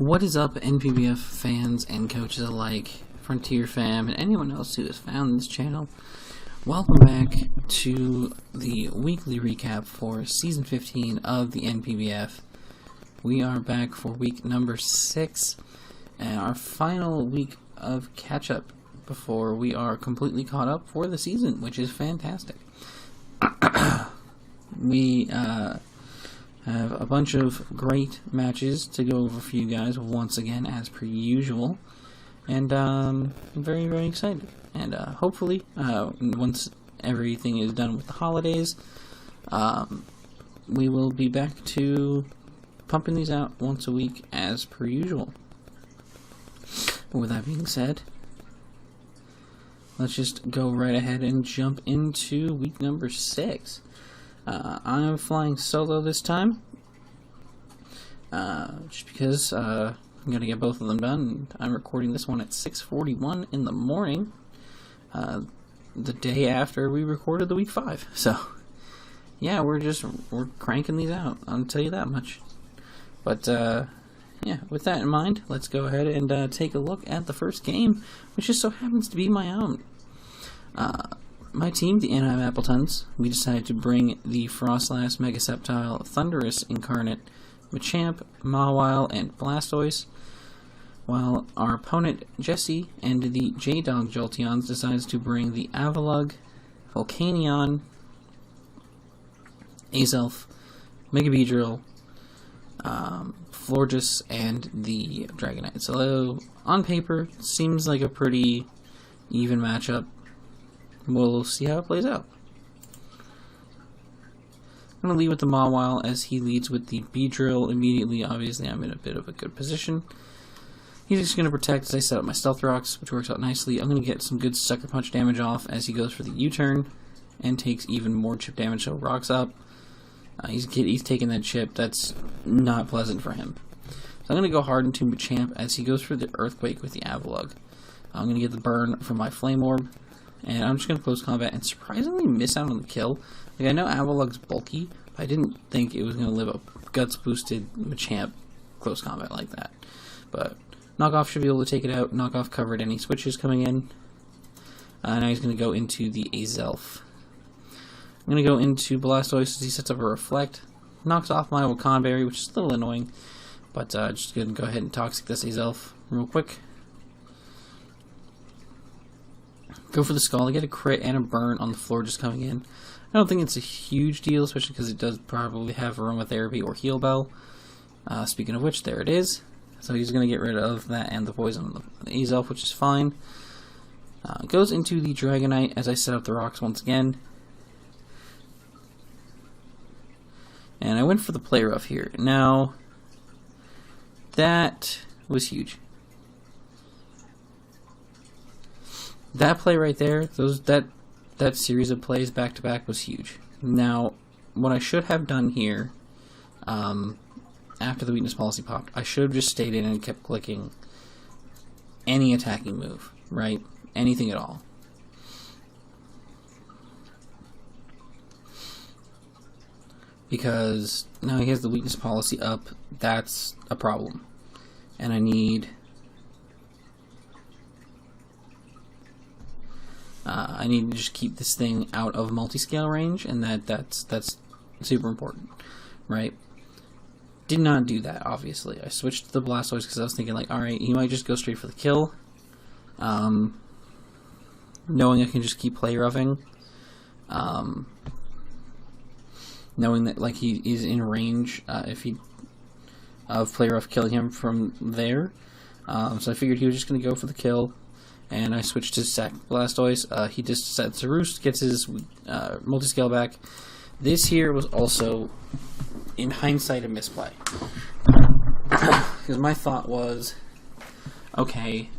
What is up, NPBF fans and coaches alike, Frontier fam, and anyone else who has found this channel? Welcome back to the weekly recap for Season 15 of the NPBF. We are back for week number 6, and our final week of catch-up before we are completely caught up for the season, which is fantastic. We have a bunch of great matches to go over for you guys once again, as per usual, and I'm very, very excited. And hopefully, once everything is done with the holidays, we will be back to pumping these out once a week as per usual. With that being said, let's just go right ahead and jump into week number 6. I'm flying solo this time, just because I'm going to get both of them done. I'm recording this one at 6:41 in the morning, the day after we recorded the week 5. So, yeah, we're cranking these out, I'll tell you that much. But, yeah, with that in mind, let's go ahead and take a look at the first game, which just so happens to be my own. My team, the Anaheim Appletons, we decided to bring the Frostlass, Megaseptile, Thunderous Incarnate, Machamp, Mawile, and Blastoise, while our opponent, Jesse, and the J-Dog Jolteons decides to bring the Avalugg, Volcanion, Azelf, Megabeedrill, Florges, and the Dragonite. So, on paper, seems like a pretty even matchup. We'll see how it plays out. I'm going to lead with the Mawile as he leads with the Beedrill immediately. Obviously, I'm in a bit of a good position. He's just going to protect as I set up my Stealth Rocks, which works out nicely. I'm going to get some good Sucker Punch damage off as he goes for the U-turn and takes even more chip damage, so rocks up. He's taking that chip. That's not pleasant for him. So I'm going to go hard into Machamp as he goes for the Earthquake with the Avalugg. I'm going to get the burn from my Flame Orb. And I'm just going to close combat and surprisingly miss out on the kill. Like, I know Avalugg's bulky, but I didn't think it was going to live a guts-boosted Machamp close combat like that. But Knockoff should be able to take it out. Knockoff covered any switches coming in. Now he's going to go into the Azelf. I'm going to go into Blastoise as he sets up a Reflect. Knocks off my Wakanberry, which is a little annoying. But just going to go ahead and Toxic this Azelf real quick. Go for the Skull. I get a crit and a burn on the floor just coming in. I don't think it's a huge deal, especially because it does probably have Aromatherapy or Heal Bell. Speaking of which, there it is. So he's going to get rid of that and the poison on the Azelf, which is fine. Goes into the Dragonite as I set up the rocks once again. And I went for the Play Rough here. Now, that was huge. That play right there, that series of plays back to back was huge. Now, what I should have done here, after the weakness policy popped, I should have just stayed in and kept clicking any attacking move, right? Anything at all. Because now he has the weakness policy up, that's a problem. And I need to just keep this thing out of multi-scale range, and that's super important, right? Did not do that, obviously. I switched to the Blastoise because I was thinking, like, alright, he might just go straight for the kill. Knowing I can just keep play roughing. Knowing that, like, he is in range of play rough killing him from there. So I figured he was just going to go for the kill. And I switched to Sack Blastoise. He just sets a roost, gets his multi-scale back. This here was also, in hindsight, a misplay. Because my thought was, okay,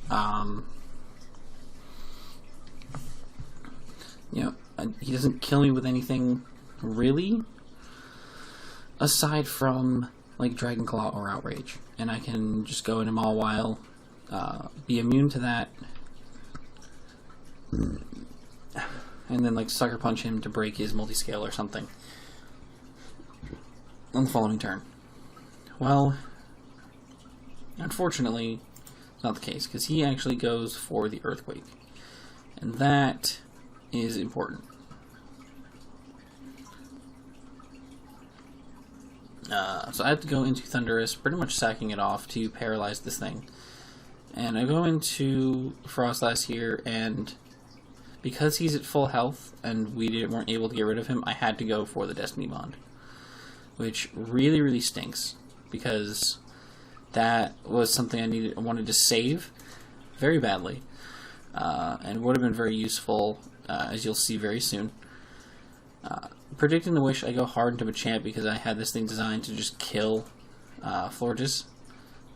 you know, he doesn't kill me with anything really, aside from, like, Dragon Claw or Outrage. And I can just go into Mawile, be immune to that, and then, like, Sucker Punch him to break his multi-scale or something on the following turn. Well, Unfortunately, it's not the case, because he actually goes for the Earthquake. And that is important. So I have to go into Thunderous, pretty much sacking it off to paralyze this thing. And I go into Frostlass here, and because he's at full health and we weren't able to get rid of him, I had to go for the Destiny Bond. Which really, really stinks, because that was something I wanted to save very badly. And would have been very useful, as you'll see very soon. Predicting the Wish, I go hard into Machamp because I had this thing designed to just kill Florges.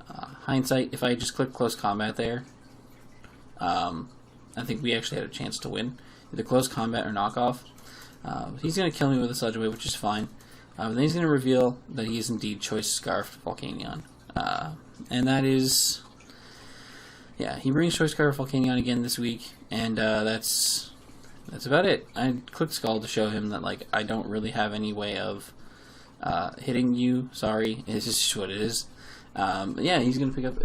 Hindsight, if I had just clicked Close Combat there, I think we actually had a chance to win. Either Close Combat or Knockoff. He's going to kill me with a Sludge Wave, which is fine. Then he's going to reveal that he is indeed Choice Scarf Volcanion. And that is... Yeah, he brings Choice Scarf Volcanion again this week, and that's about it. I clicked Skull to show him that, like, I don't really have any way of hitting you. Sorry, it's just what it is. Yeah, he's going to pick up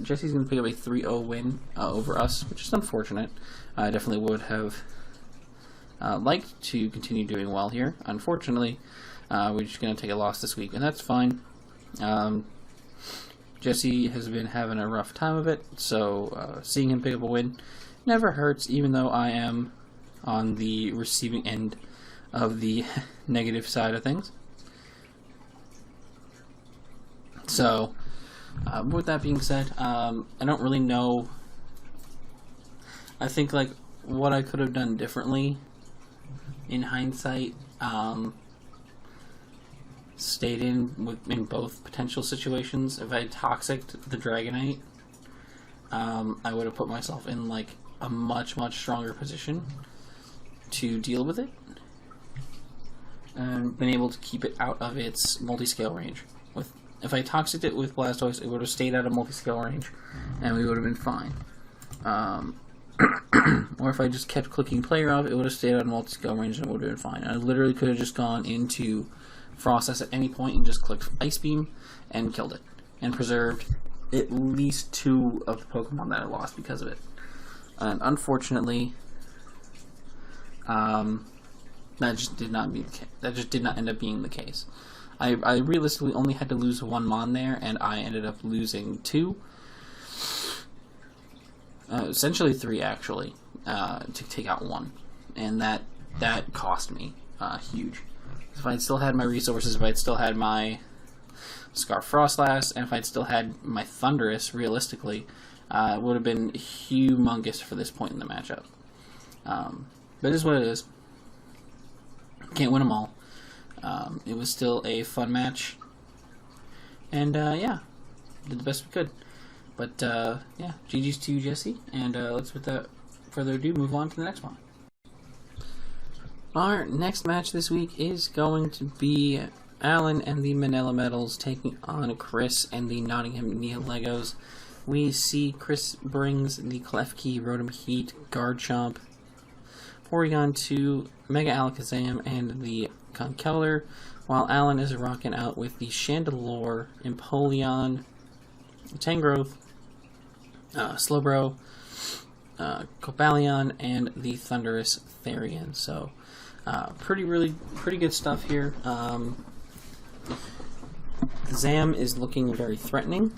Jesse's going to pick up a 3-0 win over us, which is unfortunate. I definitely would have liked to continue doing well here. Unfortunately, we're just going to take a loss this week, and that's fine. Jesse has been having a rough time of it, so seeing him pick up a win never hurts, even though I am on the receiving end of the negative side of things. So, with that being said, I don't really know. I think, like, what I could have done differently in hindsight, stayed in both potential situations. If I had Toxic'd the Dragonite, I would have put myself in, like, a much, much stronger position to deal with it, and been able to keep it out of its multi-scale range. If I Toxic'd it with Blastoise, it would have stayed out of multi-scale range, and we would have been fine. Or if I just kept clicking Play Rough, it would have stayed out of multi-scale range and it would have been fine. I literally could have just gone into Frostlass at any point and just clicked Ice Beam and killed it, and preserved at least 2 of the Pokemon that I lost because of it. And unfortunately, that just did not end up being the case. I realistically only had to lose 1 Mon there, and I ended up losing 2. Essentially 3, actually, to take out 1. And that cost me huge. If I'd still had my resources, if I'd still had my Scarf Frostlass, and if I'd still had my Thunderous, realistically, it would have been humongous for this point in the matchup. But it is what it is. Can't win them all. It was still a fun match. And, yeah, did the best we could. But, yeah, GG's to you, Jesse. And let's, without further ado, move on to the next one. Our next match this week is going to be Alan and the Manila Metals taking on Chris and the Nottingham Nia Legos. We see Chris brings the Klefki, Rotom Heat, Garchomp, Porygon 2, Mega Alakazam, and the Conkeldurr, while Alan is rocking out with the Chandelure, Empoleon, Tangrowth, Slowbro, Cobalion, and the Thunderous Therian. So, pretty good stuff here. Zam is looking very threatening,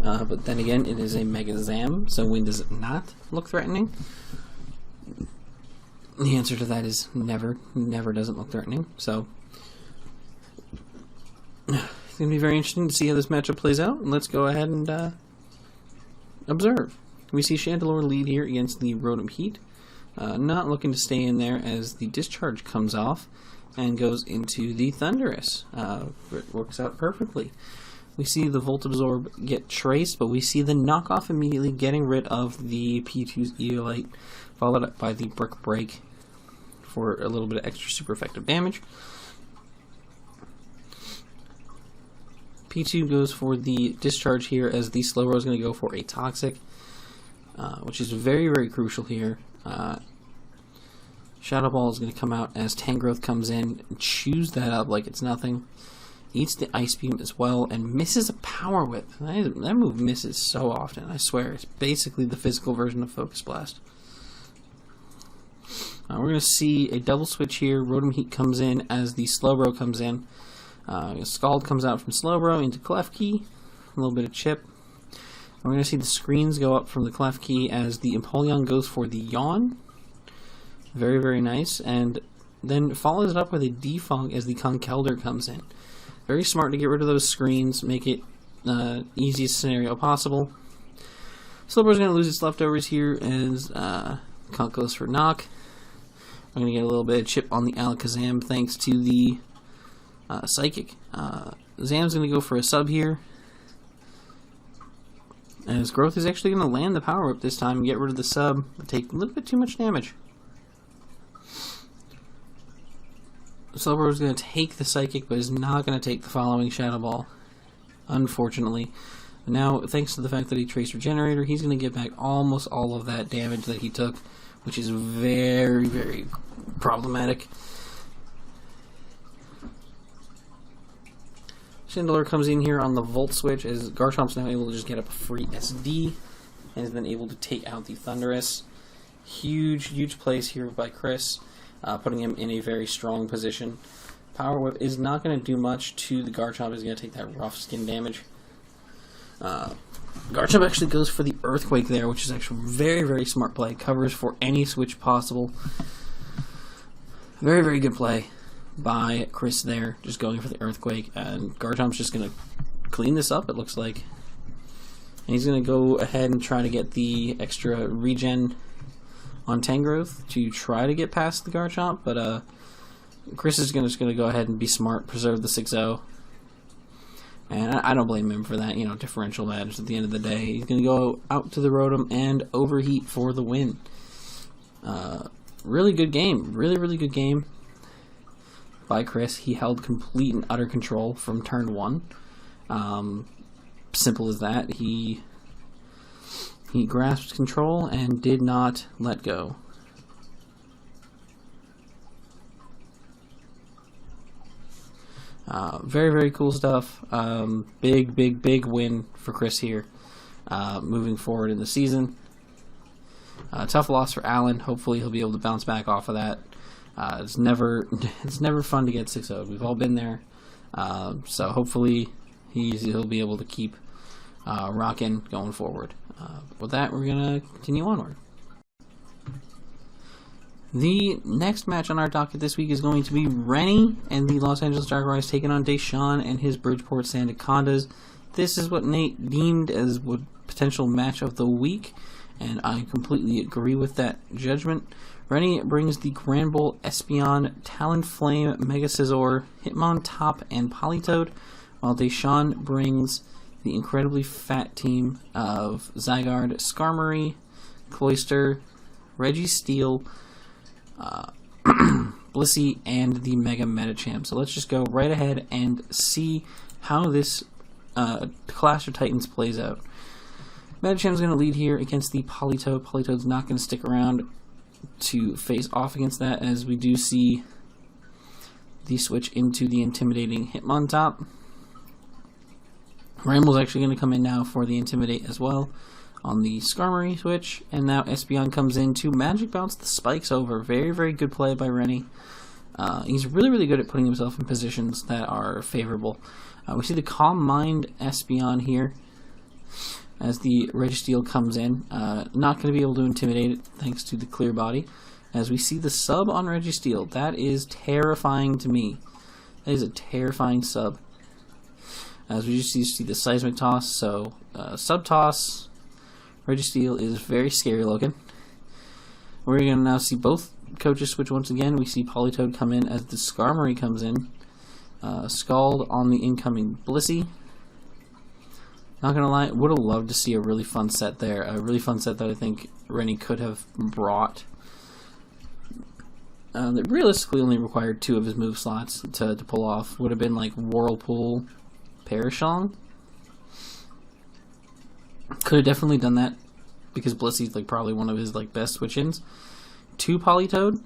but then again, it is a Mega Zam, so when does it not look threatening? The answer to that is never. Never doesn't look threatening. So, it's going to be very interesting to see how this matchup plays out. And let's go ahead and observe. We see Chandelure lead here against the Rotom Heat. Not looking to stay in there as the Discharge comes off and goes into the Thunderous. It works out perfectly. We see the Volt Absorb get traced, but we see the knockoff immediately getting rid of the P2's Eolite, followed up by the Brick Break for a little bit of extra super effective damage. P2 goes for the Discharge here, as the Slowbro is going to go for a Toxic, which is very, very crucial here. Shadow Ball is going to come out as Tangrowth comes in and chews that up like it's nothing. eats the Ice Beam as well, and misses a Power Whip. That move misses so often, I swear. It's basically the physical version of Focus Blast. We're going to see a double switch here. Rotom Heat comes in as the Slowbro comes in. Scald comes out from Slowbro into Klefki. A little bit of Chip. We're going to see the screens go up from the Klefki as the Empoleon goes for the Yawn. Very, very nice. And then follows it up with a Defunk as the Conkeldurr comes in. Very smart to get rid of those screens, make it easiest scenario possible. Slowbro's going to lose its leftovers here as Conk goes for Knock. I'm going to get a little bit of Chip on the Alakazam thanks to the Psychic. Zam's going to go for a sub here. And his Growth is actually going to land the Power Whip this time and get rid of the sub, but take a little bit too much damage. Slowbro is going to take the Psychic, but is not going to take the following Shadow Ball, unfortunately. Now, thanks to the fact that he Tracer Generator, he's going to get back almost all of that damage that he took, which is very, very problematic. Chandelure comes in here on the Volt Switch as Garchomp's now able to just get up a free SD and is then able to take out the Thundurus. Huge, huge plays here by Chris, putting him in a very strong position. Power Whip is not going to do much to the Garchomp. He's going to take that rough skin damage. Garchomp actually goes for the Earthquake there, which is actually a very, very smart play. Covers for any switch possible. Very, very good play by Chris there, just going for the Earthquake. And Garchomp's just going to clean this up, it looks like. And he's going to go ahead and try to get the extra regen on Tangrowth to try to get past the Garchomp. But Chris is just going to go ahead and be smart, preserve the 6-0. And I don't blame him for that, you know, differential advantage at the end of the day. He's going to go out to the Rotom and Overheat for the win. Really good game. Really, really good game by Chris. He held complete and utter control from turn 1. Simple as that. He grasped control and did not let go. Very, very cool stuff. Big, big, big win for Chris here, moving forward in the season. Tough loss for Alan. Hopefully he'll be able to bounce back off of that. It's never fun to get 6-0'd. We've all been there. So hopefully he'll be able to keep rocking going forward. With that, we're going to continue onward. The next match on our docket this week is going to be Rennie and the Los Angeles Jaguars taking on Deshawn and his Bridgeport Santa Condas. This is what Nate deemed as a potential match of the week, and I completely agree with that judgment. Rennie brings the Grand Bowl Espeon, Talonflame, Mega Scizor, Hitmontop, and Politoed, while Deshawn brings the incredibly fat team of Zygarde, Skarmory, Cloyster, Registeel, Blissey, and the Mega Metachamp. So let's just go right ahead and see how this Clash of Titans plays out. Metachamp's going to lead here against the Politoed. Politoed's not going to stick around to face off against that, as we do see the switch into the intimidating Hitmontop. Ramble's actually going to come in now for the Intimidate as well on the Skarmory switch, and now Espeon comes in to Magic Bounce the spikes over. Very, very good play by Rennie. He's really, really good at putting himself in positions that are favorable. We see the Calm Mind Espeon here as the Registeel comes in. Not going to be able to intimidate it thanks to the Clear Body. As we see the sub on Registeel, that is terrifying to me. That is a terrifying sub. As we just see the Seismic Toss, so sub toss. Registeel is very scary looking. We're going to now see both coaches switch once again. We see Politoed come in as the Skarmory comes in. Scald on the incoming Blissey. Not going to lie, would have loved to see a really fun set there. A really fun set that I think Rennie could have brought. That realistically only required 2 of his move slots to pull off. Would have been like Whirlpool, Parashong. Could have definitely done that because Blissey's like probably one of his like best switch-ins to Politoed,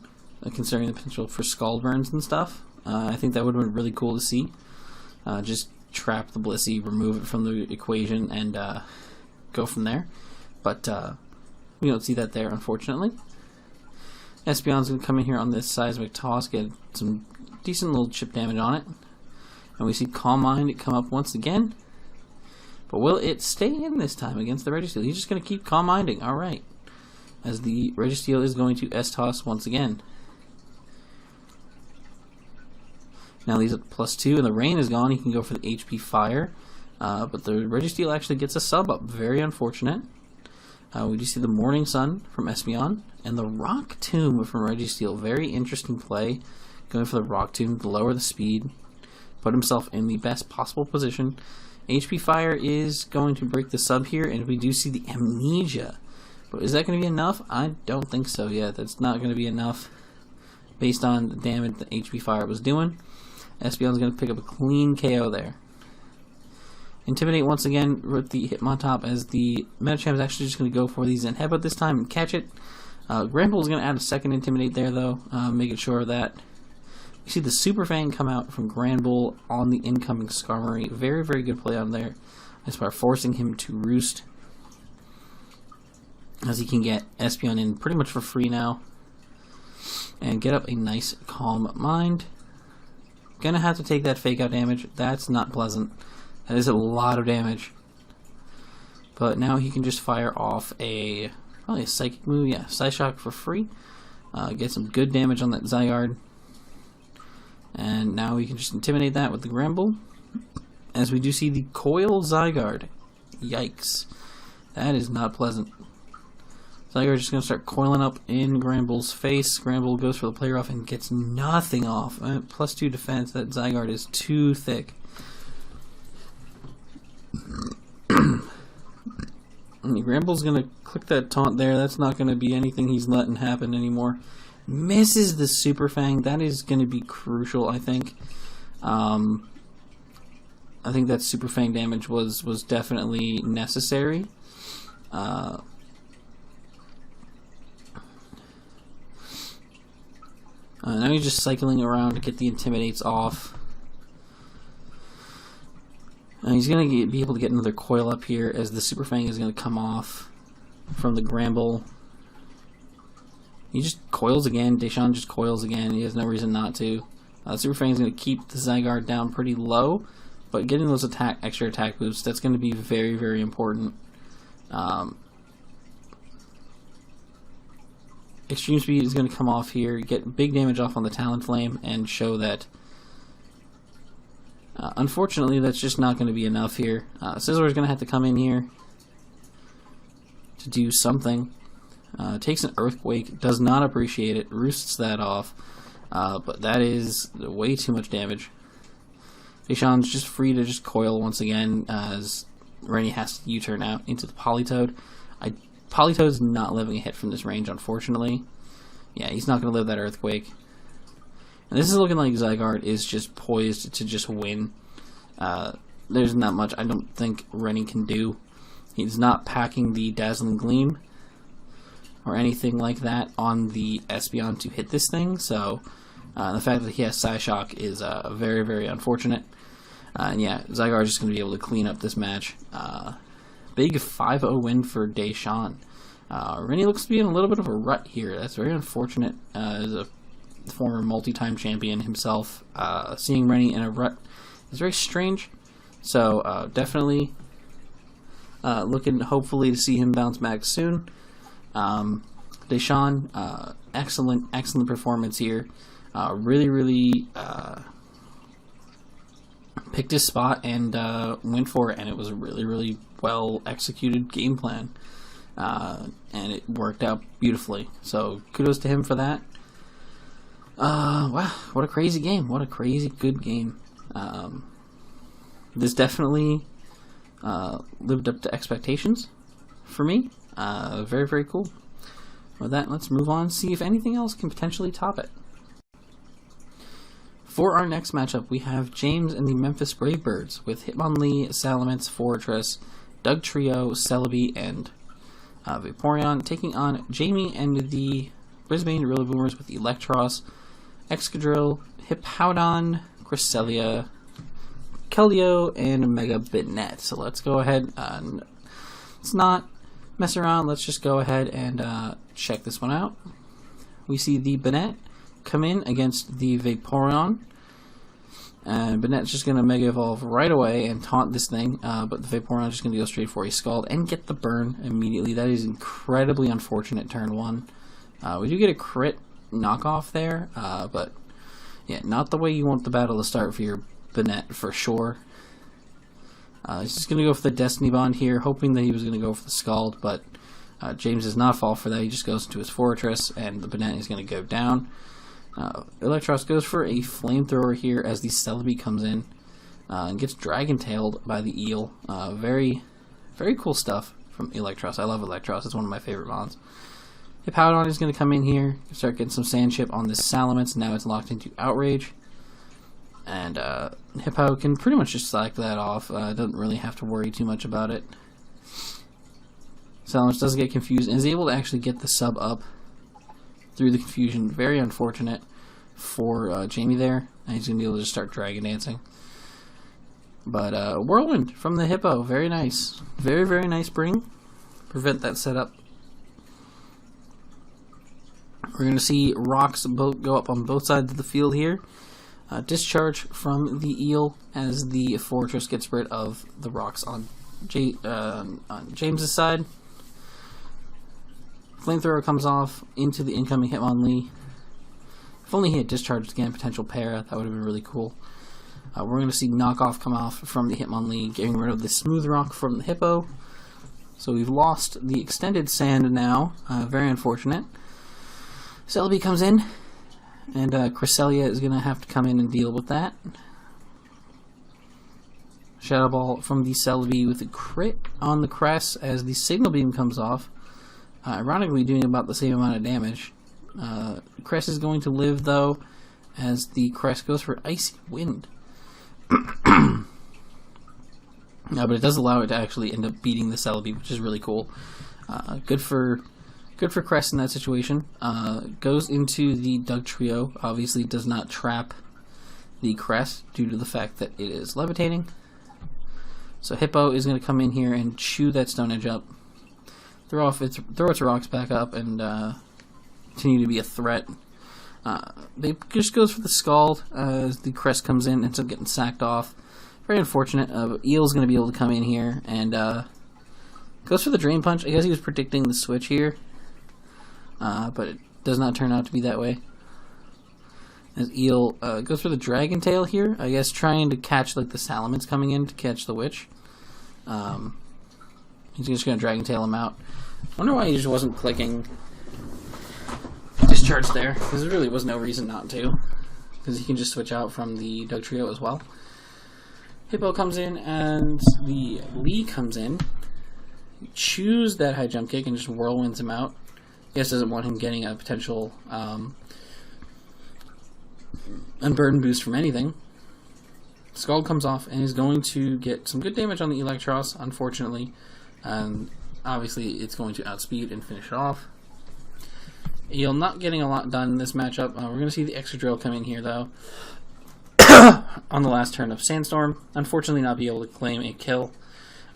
considering the potential for Scald burns and stuff. I think that would have been really cool to see. just trap the Blissey, remove it from the equation, and go from there. But we don't see that there, unfortunately. Espeon's going to come in here on this seismic toss, get some decent little chip damage on it. And we see Calm Mind come up once again. But will it stay in this time against the Registeel? He's just going to keep Calm Minding. Alright. As the Registeel is going to S-toss once again. Now he's at +2 and the rain is gone. He can go for the HP Fire. But the Registeel actually gets a sub up. Very unfortunate. We do see the Morning Sun from Espeon. And the Rock Tomb from Registeel. Very interesting play. Going for the Rock Tomb to lower the speed. Put himself in the best possible position. HP Fire is going to break the sub here. And we do see the Amnesia. But is that going to be enough? I don't think so yet. That's not going to be enough. Based on the damage that HP Fire was doing. Espeon's going to pick up a clean KO there. Intimidate once again with the Hitmontop, as the Medicham is actually just going to go for the Zen Headbutt this time and catch it. Granbull is going to add a second Intimidate there though, making sure of that. You see the Super Fang come out from Granbull on the incoming Skarmory. Very, very good play on there. As far as forcing him to roost. As he can get Espeon in pretty much for free now. And get up a nice Calm Mind. Gonna have to take that fake out damage. That's not pleasant. That is a lot of damage. But now he can just fire off probably a psychic move. Yeah, Psyshock for free. Get some good damage on that Zygarde. And now we can just intimidate that with the Granbull. As we do see the Coil Zygarde. Yikes. That is not pleasant. Zygarde just going to start coiling up in Granbull's face. Granbull goes for the play rough and gets nothing off. +2 defense. That Zygarde is too thick. Granbull's going to click that taunt there. That's not going to be anything he's letting happen anymore. Misses the Super Fang. That is going to be crucial, I think. I think that Super Fang damage was definitely necessary. Now he's just cycling around to get the Intimidates off. He's going to be able to get another coil up here as the Super Fang is going to come off from the Granbull. He just coils again. Deshawn just coils again. He has no reason not to. Super Fang is going to keep the Zygarde down pretty low, but getting those extra attack boosts, that's going to be very, very important. Extreme Speed is going to come off here, get big damage off on the Talonflame, and show that unfortunately that's just not going to be enough here. Scizor is going to have to come in here to do something. Takes an Earthquake, does not appreciate it, roosts that off, but that is way too much damage. Deshawn's just free to just coil once again as Rennie has to U-turn out into the Politoed. Politoed's not living a hit from this range, unfortunately. Yeah, he's not going to live that Earthquake. And this is looking like Zygarde is just poised to just win. There's not much I don't think Rennie can do. He's not packing the Dazzling Gleam or anything like that on the Espeon to hit this thing, so the fact that he has Psyshock is very, very unfortunate. And yeah, Zygarde is just going to be able to clean up this match. Big 5-0 win for Deshawn. Rennie looks to be in a little bit of a rut here. That's very unfortunate as a former multi-time champion himself. Seeing Rennie in a rut is very strange. So definitely looking hopefully to see him bounce back soon. Deshawn, excellent performance here. Really picked his spot and went for it, and it was a really well executed game plan, and it worked out beautifully. So kudos to him for that. Wow, what a crazy game! What a crazy good game. This definitely lived up to expectations for me. Very cool. With that, let's move on, see if anything else can potentially top it. For our next matchup, we have James and the Memphis Bravebirds with Hitmonlee, Salamence, Fortress, Dugtrio, Celebi, and Vaporeon, taking on Jamie and the Brisbane Rillaboomers with Electros, Excadrill, Hippowdon, Cresselia, Keldeo and a Mega Binet. So let's go ahead and let's not mess around. Let's just go ahead and check this one out. We see the Binet come in against the Vaporeon. And Binet's just going to Mega Evolve right away and taunt this thing, but the Vaporeon is just going to go straight for a Scald and get the burn immediately. That is incredibly unfortunate turn 1. We do get a crit knockoff there, but yeah, not the way you want the battle to start for your Binet for sure. He's just going to go for the Destiny Bond here, hoping that he was going to go for the Scald, but James does not fall for that. He just goes into his Fortress, and the Binet is going to go down. Electros goes for a Flamethrower here as the Celebi comes in and gets Dragon-tailed by the Eel. Very, very cool stuff from Electros. I love Electros. It's one of my favorite mons. Hippowdon is going to come in here, start getting some Sand Chip on this Salamence. Now it's locked into Outrage. And Hippo can pretty much just slack that off. Doesn't really have to worry too much about it. Salamence doesn't get confused and is able to actually get the sub up through the confusion. Very unfortunate for Jamie there. And he's going to be able to just start Dragon Dancing. But Whirlwind from the Hippo. Very nice. Very, very nice bring. Prevent that setup. We're going to see rocks go up on both sides of the field here. Discharge from the Eel as the Fortress gets rid of the rocks on James's side. Flamethrower comes off into the incoming Hitmonlee. If only he had discharged again, potential para, that would have been really cool. We're going to see knockoff come off from the Hitmonlee, getting rid of the Smooth Rock from the Hippo. So we've lost the extended sand now. Very unfortunate. Celebi comes in, and Cresselia is going to have to come in and deal with that. Shadow Ball from the Celebi with a crit on the Cress as the Signal Beam comes off. Ironically doing about the same amount of damage. Cress is going to live though, as the Cress goes for Icy Wind. But it does allow it to actually end up beating the Celebi, which is really cool. Good for Cress in that situation. Goes into the Doug Trio. Obviously does not trap the Cress due to the fact that it is levitating. So Hippo is going to come in here and chew that Stone Edge up. Throw its rocks back up and continue to be a threat. They just goes for the Scald as the Crest comes in and ends up getting sacked off. Very unfortunate. Eel's going to be able to come in here and goes for the Drain Punch. I guess he was predicting the switch here, but it does not turn out to be that way. As Eel goes for the Dragon Tail here, I guess trying to catch like the Salamence coming in to catch the Witch. He's just going to Dragon Tail him out. I wonder why he just wasn't clicking Discharge there, because there really was no reason not to, because he can just switch out from the Doug Trio as well. Hippo comes in and the Lee comes in. Choose that high jump kick and just whirlwinds him out. I guess doesn't want him getting a potential unburden boost from anything. Scald comes off and is going to get some good damage on the Electros, unfortunately. Obviously, it's going to outspeed and finish it off. Eel not getting a lot done in this matchup. We're going to see the Excadrill come in here, though, on the last turn of Sandstorm. Unfortunately, not be able to claim a kill.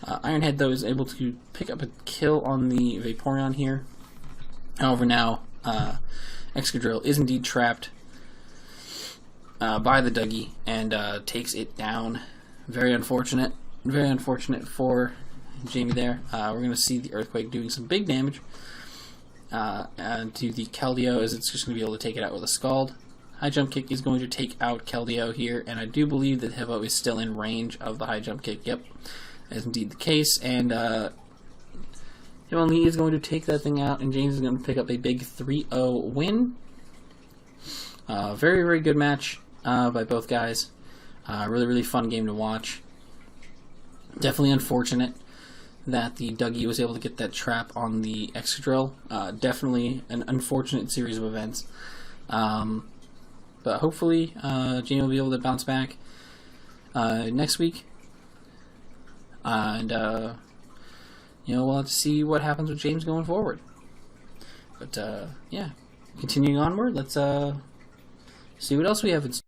Ironhead, though, is able to pick up a kill on the Vaporeon here. However, now Excadrill is indeed trapped by the Dougie and takes it down. Very unfortunate. Very unfortunate for Jamie there. We're going to see the Earthquake doing some big damage to the Keldeo, as it's just going to be able to take it out with a Scald. High Jump Kick is going to take out Keldeo here, and I do believe that Hippo is still in range of the High Jump Kick. Yep, that is indeed the case, and Giovanni is going to take that thing out, and James is going to pick up a big 3-0 win. Very, very good match by both guys. Really, really fun game to watch. Definitely unfortunate that the Dougie was able to get that trap on the Excadrill. Definitely an unfortunate series of events. But hopefully Jamie will be able to bounce back next week. And we'll have to see what happens with James going forward. But yeah, continuing onward, let's see what else we have in store.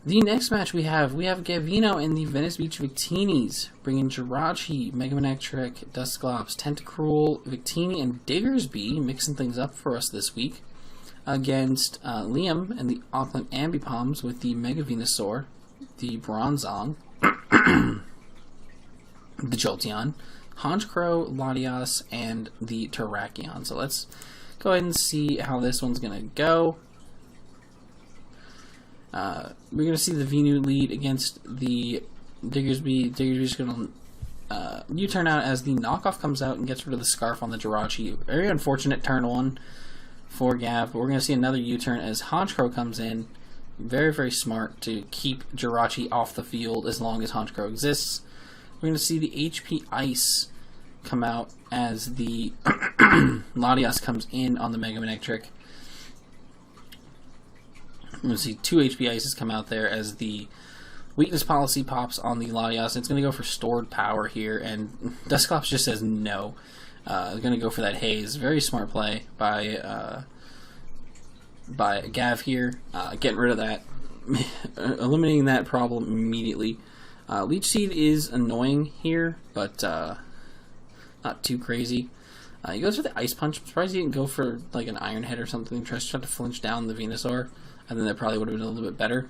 The next match we have Gavino and the Venice Beach Victinis, bringing Jirachi, Megamanectric, Dusclops, Tentacruel, Victini, and Diggersby, mixing things up for us this week, against Liam and the Auckland Ambipoms with the Mega Venusaur, the Bronzong, the Jolteon, Honchkrow, Latias, and the Terrakion. So let's go ahead and see how this one's going to go. We're going to see the Venu lead against the Diggersby. Diggersby's going to U-turn out as the knockoff comes out and gets rid of the Scarf on the Jirachi. Very unfortunate turn one for Gav, but we're going to see another U-turn as Honchkrow comes in. Very, very smart to keep Jirachi off the field as long as Honchkrow exists. We're going to see the HP Ice come out as the Latias comes in on the Megamanectric. We're going to see 2 HP Ices come out there as the Weakness Policy pops on the Latias. It's going to go for Stored Power here, and Dusclops just says no. It's going to go for that Haze. Very smart play by Gav here, getting rid of that, eliminating that problem immediately. Leech Seed is annoying here, but not too crazy. He goes for the Ice Punch. I'm surprised he didn't go for like an Iron Head or something. Tried to flinch down the Venusaur. I think that probably would have been a little bit better.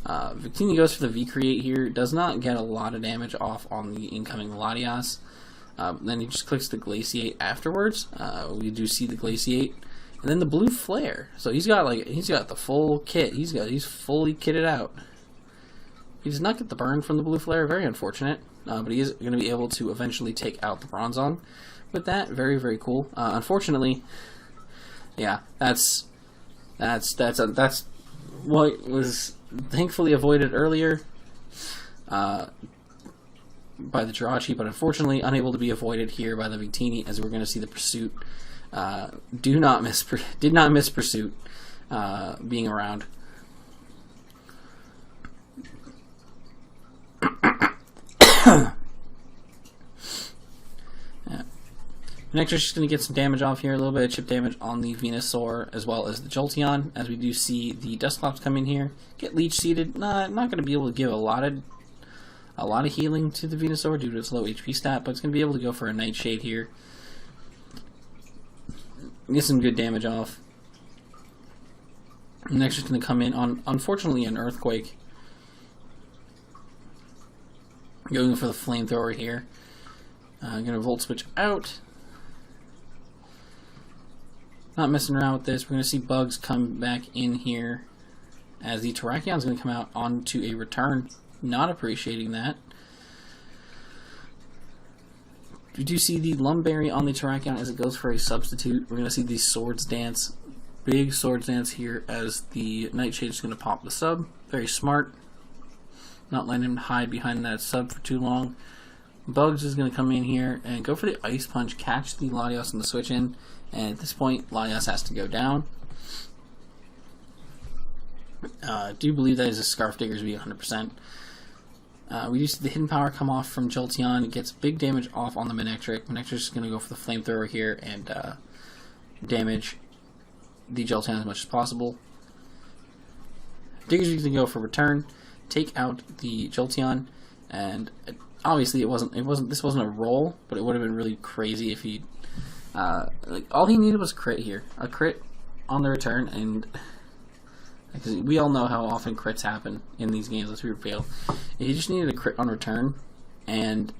Victini goes for the V-Create here. Does not get a lot of damage off on the incoming Latias. Then he just clicks the Glaciate afterwards. We do see the Glaciate. And then the Blue Flare. So he's got the full kit. He's fully kitted out. He does not get the burn from the Blue Flare. Very unfortunate. But he is going to be able to eventually take out the Bronzong with that. Very, very cool. Unfortunately, yeah, that's what was thankfully avoided earlier by the Jirachi, but unfortunately unable to be avoided here by the Victini, as we're going to see the Pursuit did not miss Pursuit being around. Next, we're just going to get some damage off here, a little bit of chip damage on the Venusaur as well as the Jolteon, as we do see the Dusclops come in here, get Leech Seeded. Not going to be able to give a lot of healing to the Venusaur due to its low HP stat, but it's going to be able to go for a Nightshade here. Get some good damage off. Next, just going to come in on, unfortunately, an Earthquake. Going for the Flamethrower here. I'm going to Volt Switch out. Not messing around with this. We're going to see Bugs come back in here as the Terrakion is going to come out onto a return. Not appreciating that. We do see the Lumberry on the Terrakion as it goes for a substitute. We're going to see the Swords Dance. Big Swords Dance here as the Nightshade is going to pop the sub. Very smart. Not letting him hide behind that sub for too long. Bugs is going to come in here and go for the Ice Punch, catch the Latias on the switch in, and at this point, Latias has to go down. I do believe that is a Scarf Diggersby 100%. We do see the Hidden Power come off from Jolteon. It gets big damage off on the Manectric. Manectric is going to go for the Flamethrower here and damage the Jolteon as much as possible. Diggersby is going to go for return, take out the Jolteon, and obviously this wasn't a roll, but it would have been really crazy if he all he needed was crit here, a crit on the return, and because we all know how often crits happen in these games. Let's be real. He just needed a crit on return, and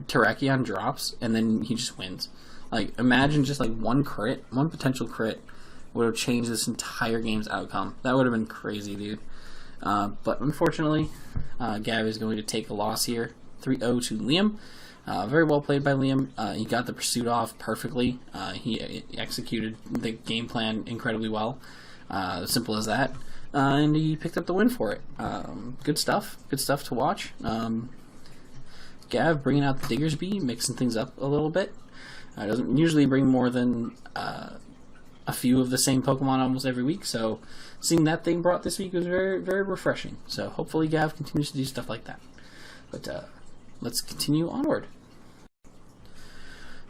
Terrakion drops, and then he just wins. Like, imagine just like one potential crit would have changed this entire game's outcome. That would have been crazy, dude. But unfortunately, Gav is going to take a loss here. 3-0 to Liam. Very well played by Liam. He got the pursuit off perfectly. He executed the game plan incredibly well. Simple as that. And he picked up the win for it. Good stuff. Good stuff to watch. Gav bringing out the Diggersby, mixing things up a little bit. Doesn't usually bring more than a few of the same Pokemon almost every week, so seeing that thing brought this week was very, very refreshing. So hopefully Gav continues to do stuff like that. But let's continue onward.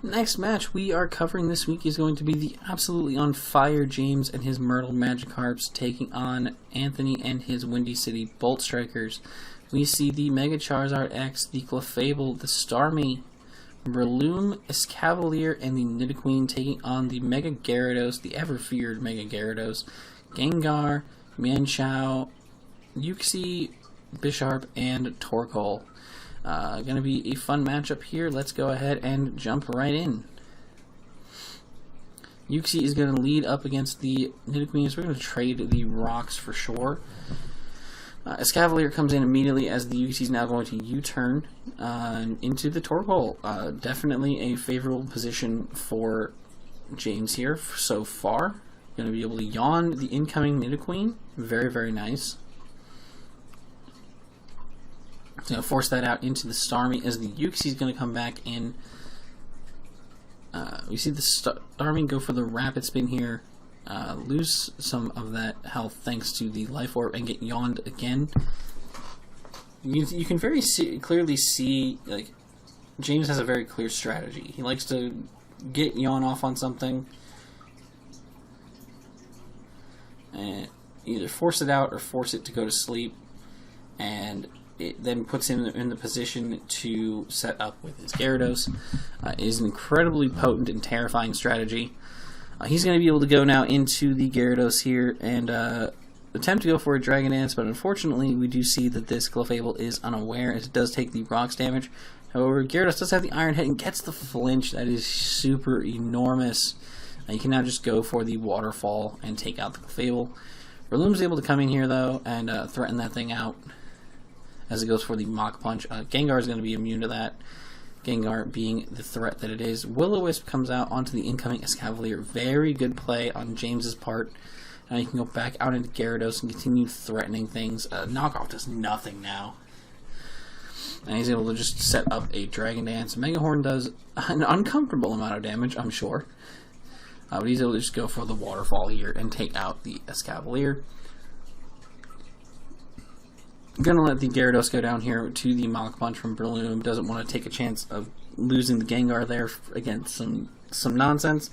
Next match we are covering this week is going to be the absolutely on fire James and his Myrtle Magikarps taking on Anthony and his Windy City Bolt Strikers. We see the Mega Charizard X, the Clefable, the Starmie, Breloom, Escavalier, and the Nidoqueen taking on the Mega Gyarados, the ever-feared Mega Gyarados, Gengar, Mienshao, Uxie, Bisharp, and Torkoal. Going to be a fun matchup here. Let's go ahead and jump right in. Uxie is going to lead up against the Nidoqueen, so we're going to trade the rocks for sure. Escavalier comes in immediately as the Uxie is now going to U-turn into the Torkoal. Definitely a favorable position for James here so far. Going to be able to yawn the incoming Nidoqueen. Very, very nice. It's going to force that out into the Starmie as the Uxie is going to come back in. We see the Starmie go for the Rapid Spin here. Lose some of that health thanks to the Life Orb and get yawned again. You can very clearly see, like, James has a very clear strategy. He likes to get yawn off on something and either force it out or force it to go to sleep, and it then puts him in the position to set up with his Gyarados. It is an incredibly potent and terrifying strategy. He's going to be able to go now into the Gyarados here and attempt to go for a Dragon Dance, but unfortunately we do see that this Clefable is unaware as it does take the rocks damage. However, Gyarados does have the Iron Head and gets the flinch. That is super enormous. You can now just go for the Waterfall and take out the Clefable. Breloom's able to come in here though and threaten that thing out as it goes for the Mach Punch. Gengar is going to be immune to that. Gengar being the threat that it is. Will-O-Wisp comes out onto the incoming Escavalier. Very good play on James's part. Now you can go back out into Gyarados and continue threatening things. Knockoff does nothing now. And he's able to just set up a Dragon Dance. Mega Horn does an uncomfortable amount of damage, I'm sure. But he's able to just go for the Waterfall here and take out the Escavalier. Gonna let the Gyarados go down here to the Mach Punch from Breloom. Doesn't want to take a chance of losing the Gengar there against some nonsense.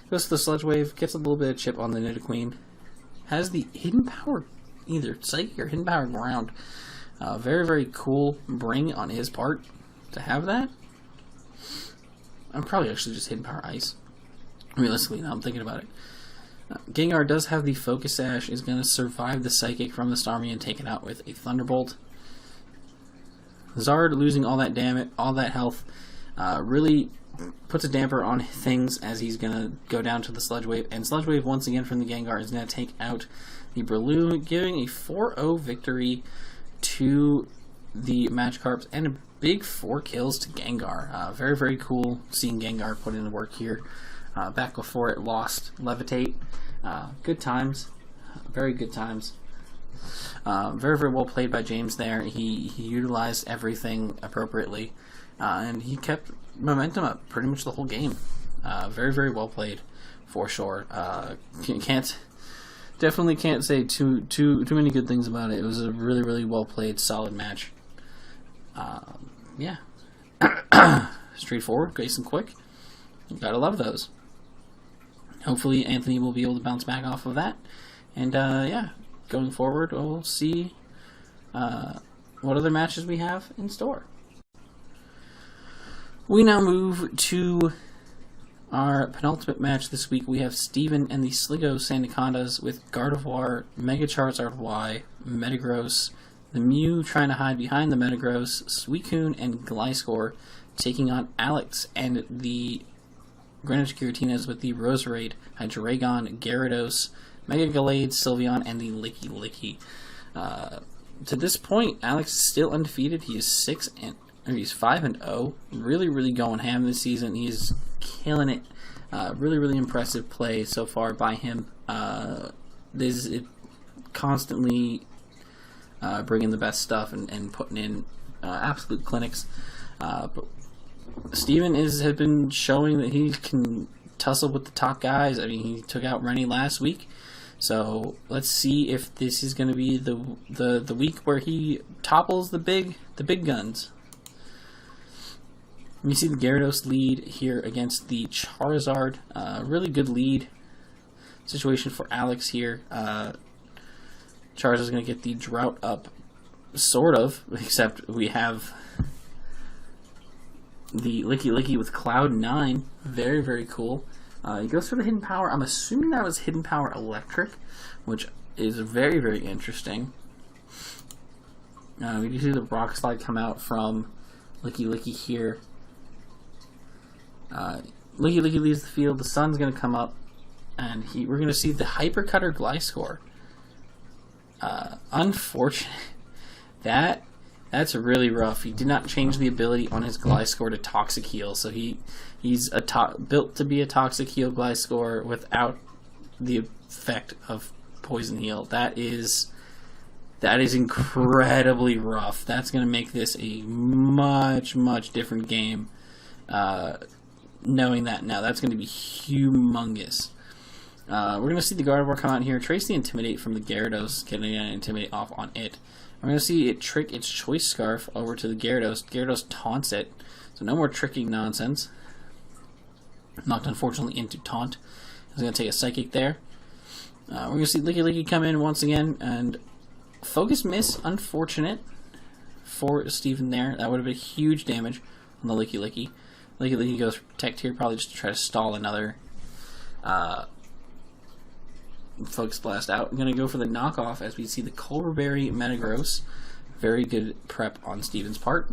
Goes to the Sludge Wave, gets a little bit of chip on the Nidoqueen. Has the Hidden Power, either Psychic or Hidden Power Ground. Very, very cool bring on his part to have that. I'm probably actually just Hidden Power Ice. Realistically, now I'm thinking about it. Gengar does have the Focus Sash, is going to survive the Psychic from the Starmie and take it out with a Thunderbolt. Zard losing all that damage, all that health, really puts a damper on things as he's going to go down to the Sludge Wave. And Sludge Wave once again from the Gengar is going to take out the Breloom, giving a 4-0 victory to the Magikarps and a big 4 kills to Gengar. Very, very cool seeing Gengar put in the work here. Back before it lost Levitate. Good times. Very good times. Very, very well played by James there. He utilized everything appropriately. And he kept momentum up pretty much the whole game. Very, very well played for sure. Definitely can't say too many good things about it. It was a really, really well played, solid match. Yeah. Straightforward, nice and quick. You gotta love those. Hopefully Anthony will be able to bounce back off of that. And yeah, going forward, we'll see what other matches we have in store. We now move to our penultimate match this week. We have Steven and the Sligo Condas with Gardevoir, Mega Charizard Y, Metagross, the Mew trying to hide behind the Metagross, Suicune, and Gliscor taking on Alex and the Greenwich Giratinas with the Roserade, Hydreigon, Gyarados, Mega Gallade, Sylveon, and the Licky Licky. To this point, Alex is still undefeated. He is 5-0. Really, really going ham this season. He is killing it. Really, really impressive play so far by him. This is constantly bringing the best stuff and putting in absolute clinics. But Steven has been showing that he can tussle with the top guys. I mean, he took out Rennie last week. So let's see if this is going to be the week where he topples the big guns. You see the Gyarados lead here against the Charizard. Really good lead situation for Alex here. Charizard's going to get the drought up, sort of, except we have the Licky with Cloud 9. Very, very cool. He goes for the Hidden Power. I'm assuming that was Hidden Power Electric, which is very, very interesting. We do see the Rock Slide come out from Licky here. Licky leaves the field. The sun's going to come up, and we're going to see the Hyper Cutter Gliscor. Unfortunate. That's really rough. He did not change the ability on his Gliscor to Toxic Heal, so he's built to be a Toxic Heal Gliscor without the effect of Poison Heal. That is incredibly rough. That's going to make this a much, much different game. Knowing that now, that's going to be humongous. We're going to see the Gardevoir come out here, trace the Intimidate from the Gyarados, getting an Intimidate off on it. We're going to see it trick its Choice Scarf over to the Gyarados. Gyarados taunts it, so no more tricking nonsense. Knocked, unfortunately, into Taunt. He's going to take a Psychic there. We're going to see Licky come in once again, and Focus Miss, unfortunate for Steven there. That would have been huge damage on the Licky. Licky goes for Protect here, probably just to try to stall another Focus Blast out. I'm going to go for the knockoff as we see the Culver Berry Metagross. Very good prep on Steven's part.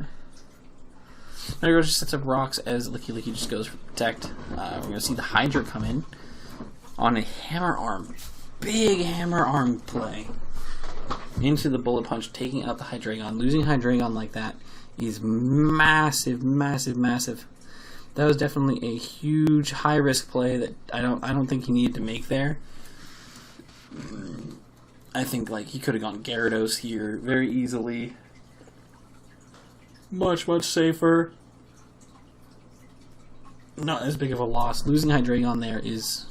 Metagross just sets up rocks as Licky just goes for Protect. We're going to see the Hydra come in on a Hammer Arm. Big Hammer Arm play into the Bullet Punch, taking out the Hydreigon. Losing Hydreigon like that is massive, massive, massive. That was definitely a huge high risk play that I don't think he needed to make there. I think like he could have gone Gyarados here very easily. Much, much safer. Not as big of a loss. Losing Hydreigon there is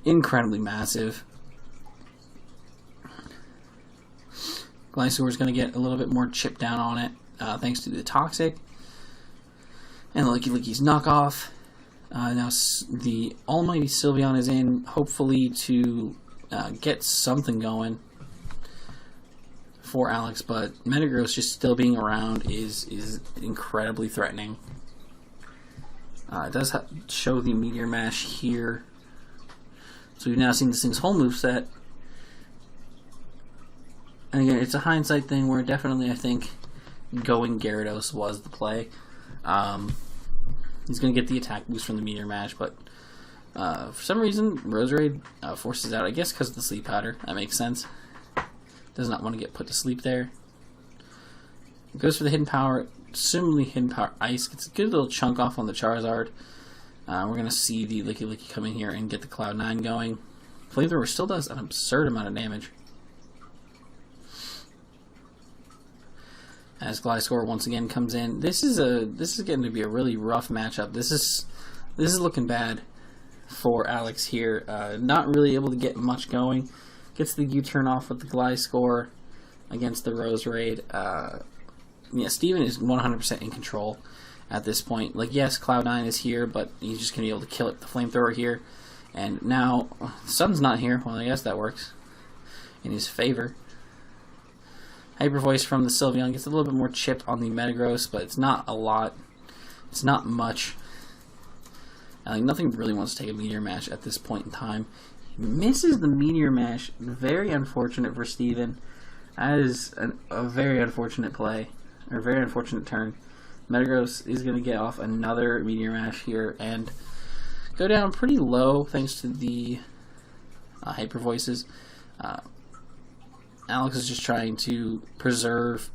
incredibly massive. Gliscor is going to get a little bit more chip down on it, thanks to the Toxic. And Licky's knockoff. Now the almighty Sylveon is in, hopefully to get something going for Alex, but Metagross just still being around is incredibly threatening. It does show the Meteor Mash here. So we've now seen this thing's whole moveset. And again, it's a hindsight thing where definitely I think going Gyarados was the play. He's going to get the attack boost from the Meteor Mash, but for some reason, Roserade forces out, I guess because of the Sleep Powder. That makes sense. Does not want to get put to sleep there. Goes for the Hidden Power, assumably Hidden Power Ice. Gets a good little chunk off on the Charizard. We're going to see the Licky come in here and get the Cloud 9 going. Flamethrower still does an absurd amount of damage. As Gliscor once again comes in, this is getting to be a really rough matchup. This is looking bad for Alex here. Not really able to get much going. Gets the U-turn off with the Gliscor against the Roserade. Yeah, Steven is 100% in control at this point. Like, yes, Cloud9 is here, but he's just going to be able to kill it with the Flamethrower here. And now, the Sun's not here. Well, I guess that works in his favor. Hyper Voice from the Sylveon gets a little bit more chip on the Metagross, but it's not a lot. It's not much. Like, nothing really wants to take a Meteor Mash at this point in time. He misses the Meteor Mash. Very unfortunate for Steven. That is a very unfortunate play, or very unfortunate turn. Metagross is going to get off another Meteor Mash here and go down pretty low thanks to the Hyper Voices. Alex is just trying to preserve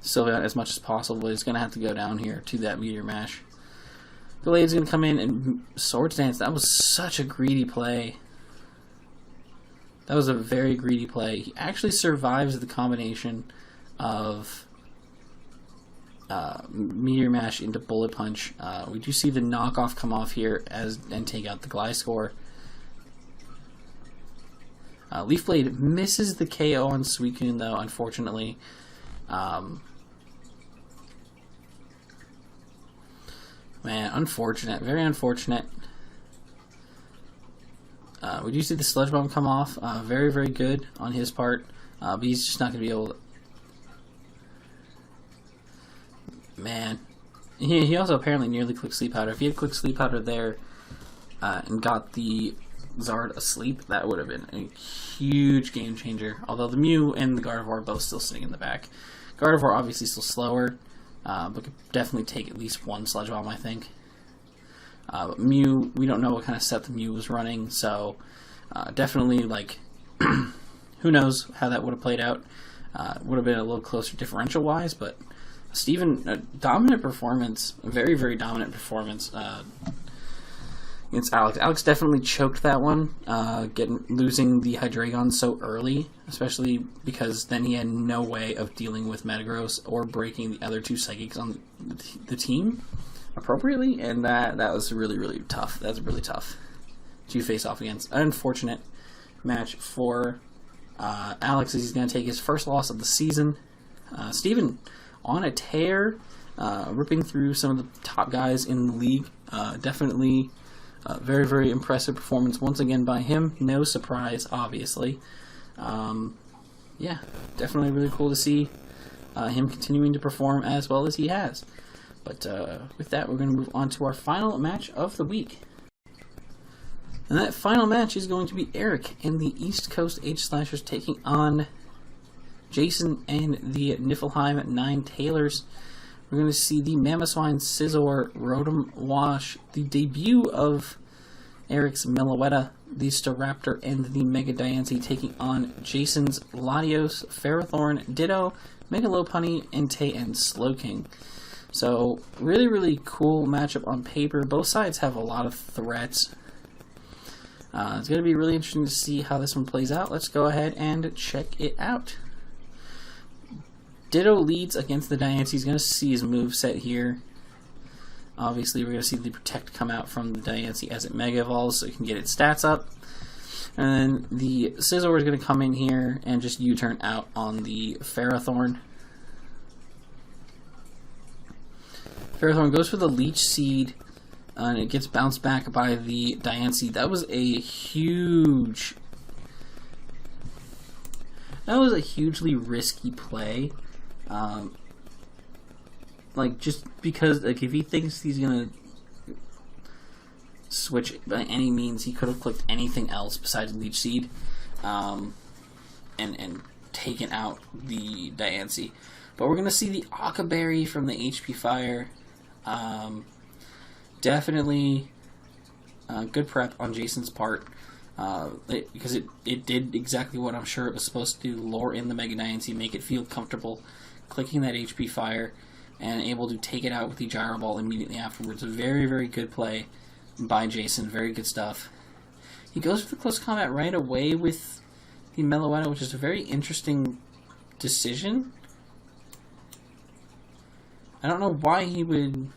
Sylveon as much as possible. He's going to have to go down here to that Meteor Mash. Gallade's going to come in and Swords Dance. That was such a greedy play. That was a very greedy play. He actually survives the combination of Meteor Mash into Bullet Punch. We do see the knockoff come off here and take out the Gliscor. Leaf Blade misses the KO on Suicune, though, unfortunately. Man, unfortunate. Very unfortunate. We do see the Sludge Bomb come off. Very, very good on his part. But he's just not going to be able to... Man. He also apparently nearly clicked Sleep Powder. If he had clicked Sleep Powder there and got the Zard asleep, that would have been a huge game changer. Although the Mew and the Gardevoir are both still sitting in the back. Gardevoir obviously still slower, but could definitely take at least one Sludge Bomb, I think. But Mew, we don't know what kind of set the Mew was running, so definitely, like, who knows how that would have played out. Would have been a little closer differential-wise, but Steven, a dominant performance, a very, very dominant performance against Alex. Alex definitely choked that one, losing the Hydreigon so early, especially because then he had no way of dealing with Metagross or breaking the other two Psychics on the team appropriately, and that was really, really tough. That's really tough to face off against. An unfortunate match for Alex, as he's going to take his first loss of the season. Steven on a tear, ripping through some of the top guys in the league. Definitely very, very impressive performance once again by him. No surprise, obviously. Yeah, definitely really cool to see him continuing to perform as well as he has. But with that, we're going to move on to our final match of the week. And that final match is going to be Eric and the East Coast H-Slashers taking on Jason and the Niflheim 9 Tailors. We're going to see the Mamoswine, Scizor, Rotom, Wash, the debut of Eric's Meloetta, the Staraptor, and the Mega Diancie taking on Jason's Latios, Ferrothorn, Ditto, Mega Lopunny, Entei, and Slowking. So, really, really cool matchup on paper. Both sides have a lot of threats. It's going to be really interesting to see how this one plays out. Let's go ahead and check it out. Ditto leads against the Diancie. He's going to see his moveset here. Obviously, we're going to see the Protect come out from the Diancie as it Mega Evolves so it can get its stats up. And then the Scizor is going to come in here and just U-turn out on the Ferrothorn. Ferrothorn goes for the Leech Seed, and it gets bounced back by the Diancie. That was a hugely risky play. Like, just because, like, if he thinks he's gonna switch by any means, he could have clicked anything else besides Leech Seed, and taken out the Diancie. But we're gonna see the Aqua Berry from the HP Fire. Definitely good prep on Jason's part, because it did exactly what I'm sure it was supposed to do: lure in the Mega Diancie, make it feel comfortable, clicking that HP Fire, and able to take it out with the Gyro Ball immediately afterwards. A very, very good play by Jason. Very good stuff. He goes for the close combat right away with the Meloetta, which is a very interesting decision. I don't know why he would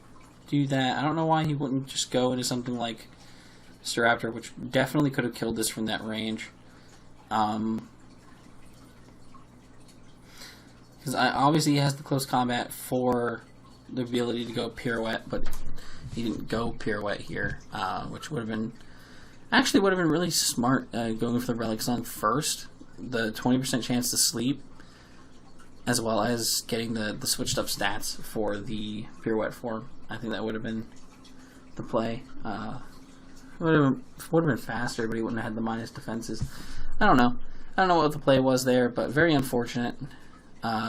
do that. I don't know why he wouldn't just go into something like Staraptor, which definitely could have killed this from that range. Because obviously he has the close combat for the ability to go Pirouette, but he didn't go Pirouette here, which would have been really smart, going for the Relic Sun first. The 20% chance to sleep, as well as getting the switched up stats for the Pirouette form. I think that would have been the play. Would have been faster, but he wouldn't have had the minus defenses. I don't know what the play was there, but very unfortunate.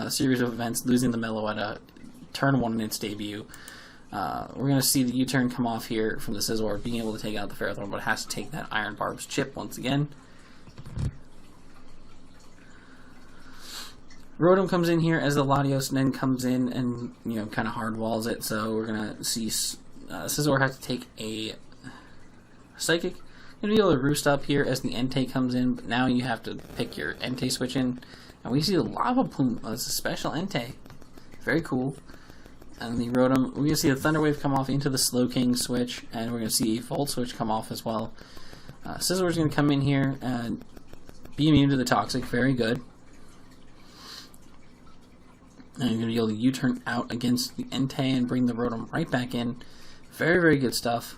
Series of events, losing the Meloetta, turn 1 in its debut. We're going to see the U-turn come off here from the Scizor, being able to take out the Ferrothorn, but it has to take that Iron Barb's chip once again. Rotom comes in here as the Latios, and then comes in and, kind of hard walls it. So we're going to see Scizor have to take a Psychic. Going to be able to roost up here as the Entei comes in, but now you have to pick your Entei switch in. And we see the Lava Plume as a special Entei. Very cool. And the Rotom, we're going to see the Thunder Wave come off into the Slowking switch, and we're going to see a Volt switch come off as well. Scizor is going to come in here and be immune to the Toxic. Very good. And you're going to be able to U-turn out against the Entei and bring the Rotom right back in. Very, very good stuff.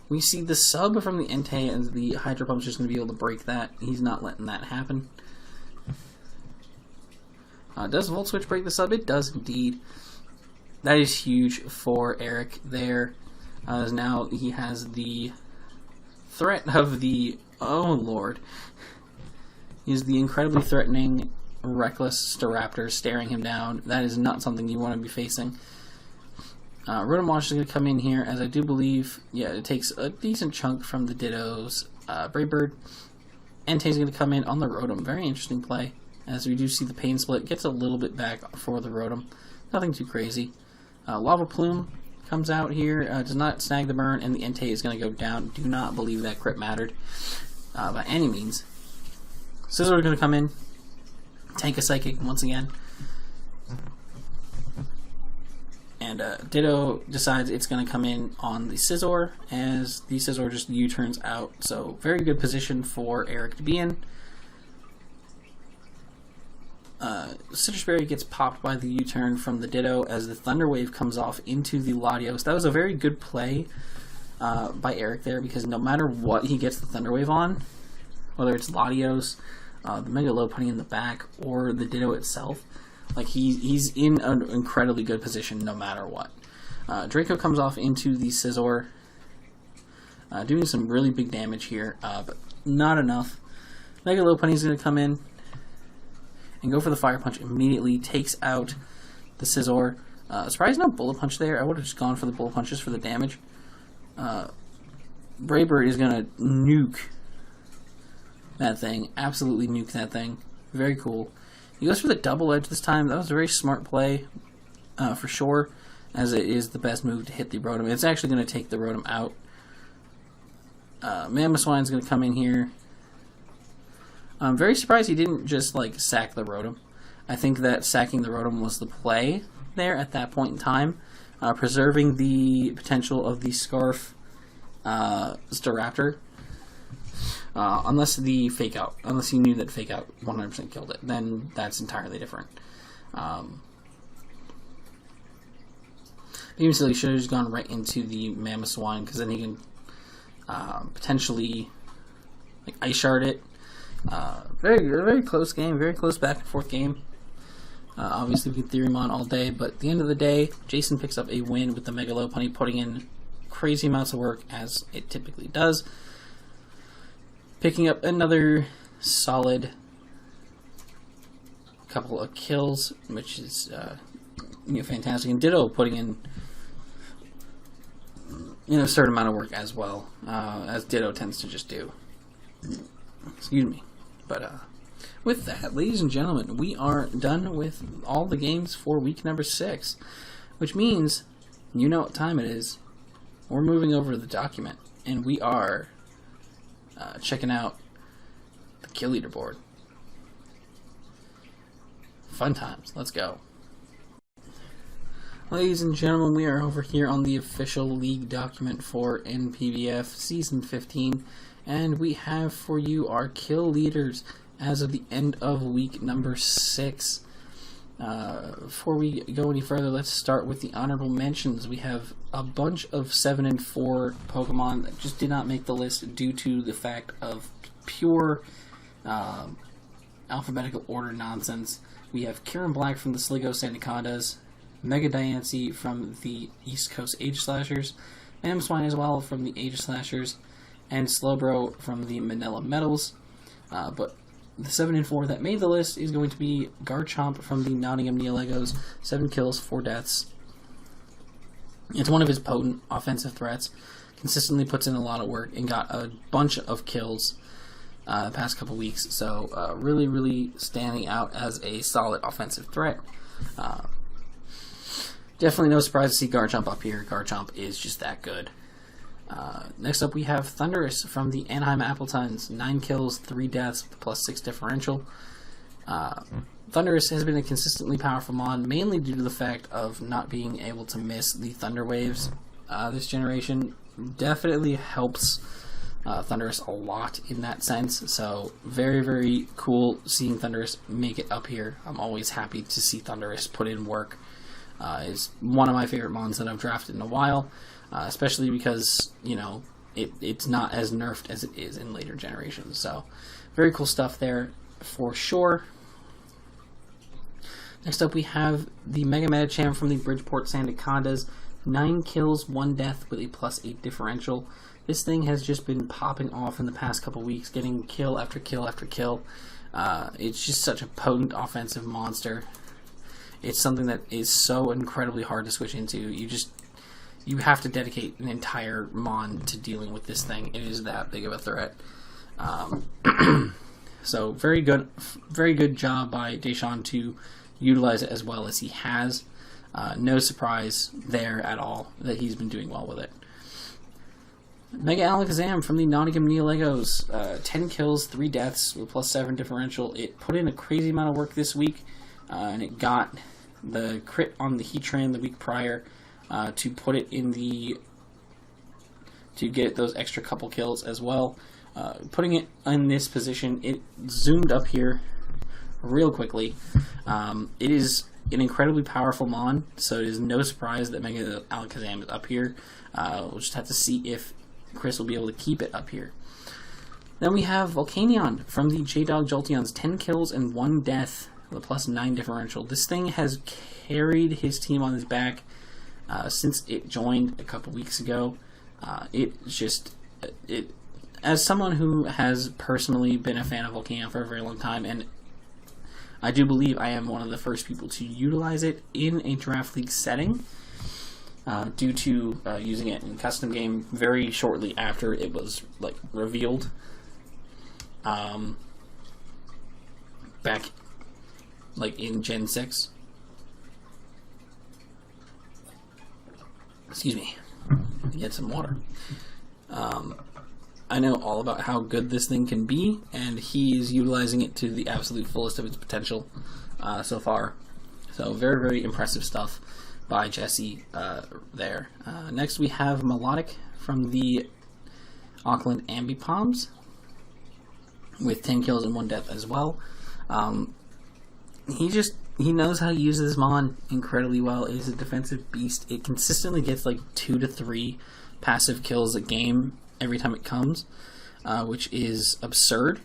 We see the sub from the Entei, and the Hydro Pump's just going to be able to break that. He's not letting that happen. Does Volt Switch break the sub? It does indeed. That is huge for Eric there. As now he has the threat of the... Oh, Lord. He's the incredibly threatening, reckless Staraptor staring him down. That is not something you want to be facing. Rotom Wash is going to come in here, as I do believe, yeah, it takes a decent chunk from the Ditto's Brave Bird. Entei's going to come in on the Rotom. Very interesting play, as we do see the Pain Split. Gets a little bit back for the Rotom. Nothing too crazy. Lava Plume comes out here, does not snag the burn, and the Entei is going to go down. Do not believe that crit mattered by any means. Scizor is going to come in, tank a Psychic once again. And Ditto decides it's going to come in on the Scizor, as the Scizor just U-turns out. So very good position for Eric to be in. Citrus Berry gets popped by the U-turn from the Ditto as the Thunder Wave comes off into the Latios. That was a very good play by Eric there, because no matter what he gets the Thunder Wave on, whether it's Latios, the Mega Lopunny in the back, or the Ditto itself, like he's in an incredibly good position no matter what. Draco comes off into the Scizor, doing some really big damage here, but not enough. Mega Lopunny is going to come in and go for the Fire Punch immediately, takes out the Scizor. Surprised no Bullet Punch there. I would have just gone for the Bullet Punches for the damage. Brave Bird is going to nuke that thing. Absolutely nuke that thing. Very cool. He goes for the Double Edge this time. That was a very smart play for sure, as it is the best move to hit the Rotom. It's actually going to take the Rotom out. Mamoswine is going to come in here. I'm very surprised he didn't just like sack the Rotom. I think that sacking the Rotom was the play there at that point in time, preserving the potential of the Scarf Staraptor. Unless the Fake Out, unless he knew that Fake Out 100% killed it, then that's entirely different. Even still, he should have just gone right into the Mamoswine, because then he can potentially like Ice Shard it. Very close game, very close back and forth game. Obviously, we can Theoremon all day, but at the end of the day, Jason picks up a win with the Mega Lopunny, putting in crazy amounts of work, as it typically does. Picking up another solid couple of kills, which is fantastic. And Ditto putting in a certain amount of work as well, as Ditto tends to just do. Excuse me. But with that, ladies and gentlemen, we are done with all the games for week number 6, which means you know what time it is. We're moving over to the document, and we are checking out the kill leaderboard. Fun times. Let's go. Ladies and gentlemen, we are over here on the official league document for NPBF Season 15, and we have for you our kill leaders as of the end of week number 6. Before we go any further, let's start with the honorable mentions. We have a bunch of 7 and 4 Pokemon that just did not make the list due to the fact of pure alphabetical order nonsense. We have Kieran Black from the Sligo Condas, Mega Diancie from the East Coast Age Slashers, Mamoswine as well from the Age Slashers, and Slowbro from the Manila Metals. But the 7 and 4 that made the list is going to be Garchomp from the Nottingham Neolegos, 7 kills, 4 deaths. It's one of his potent offensive threats. Consistently puts in a lot of work and got a bunch of kills the past couple weeks. So really, really standing out as a solid offensive threat. Definitely no surprise to see Garchomp up here. Garchomp is just that good. Next up we have Thundurus from the Anaheim Appletons. 9 kills, 3 deaths with a +6 differential. Thundurus has been a consistently powerful mon, mainly due to the fact of not being able to miss the Thunder Waves. This generation definitely helps Thundurus a lot in that sense. So very, very cool seeing Thundurus make it up here. I'm always happy to see Thundurus put in work. Is one of my favorite mons that I've drafted in a while, especially because, you know, it's not as nerfed as it is in later generations. So, very cool stuff there for sure. Next up, we have the Mega Medicham from the Bridgeport Sanded Condas. 9 kills, 1 death with a +8 differential. This thing has just been popping off in the past couple weeks, getting kill after kill after kill. It's just such a potent offensive monster. It's something that is so incredibly hard to switch into. You have to dedicate an entire mon to dealing with this thing. It is that big of a threat. So very good job by Deshawn to utilize it as well as he has. No surprise there at all that he's been doing well with it. Mega Alakazam from the Nottingham Neo Legos. 10 kills, 3 deaths with +7 differential. It put in a crazy amount of work this week, and it got the crit on the Heatran the week prior to put it in to get those extra couple kills as well. Putting it in this position, it zoomed up here real quickly. It is an incredibly powerful mon, so it is no surprise that Mega Alakazam is up here. We'll just have to see if Chris will be able to keep it up here. Then we have Volcanion from the J-Dog Jolteons. 10 kills and 1 death with a +9 differential. This thing has carried his team on his back since it joined a couple weeks ago. As someone who has personally been a fan of Volcanion for a very long time, and I do believe I am one of the first people to utilize it in a draft league setting, due to using it in custom game very shortly after it was revealed, back in Gen 6. Excuse me, get some water. I know all about how good this thing can be, and he's utilizing it to the absolute fullest of its potential so far. So very, very impressive stuff by Jesse there. Next we have Melodic from the Auckland Ambipoms with 10 kills and 1 death as well. He knows how to use this mon incredibly well. It is a defensive beast. It consistently gets 2 to 3 passive kills a game every time it comes, which is absurd.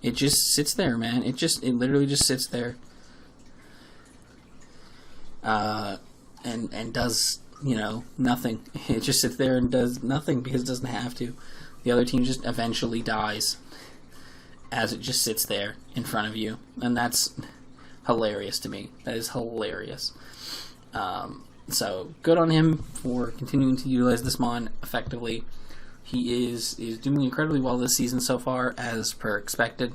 It just sits there, man. It literally just sits there, and does, nothing. It just sits there and does nothing because it doesn't have to. The other team just eventually dies as it just sits there in front of you, and that's hilarious to me. That is hilarious. So good on him for continuing to utilize this mon effectively. He is doing incredibly well this season so far, as per expected.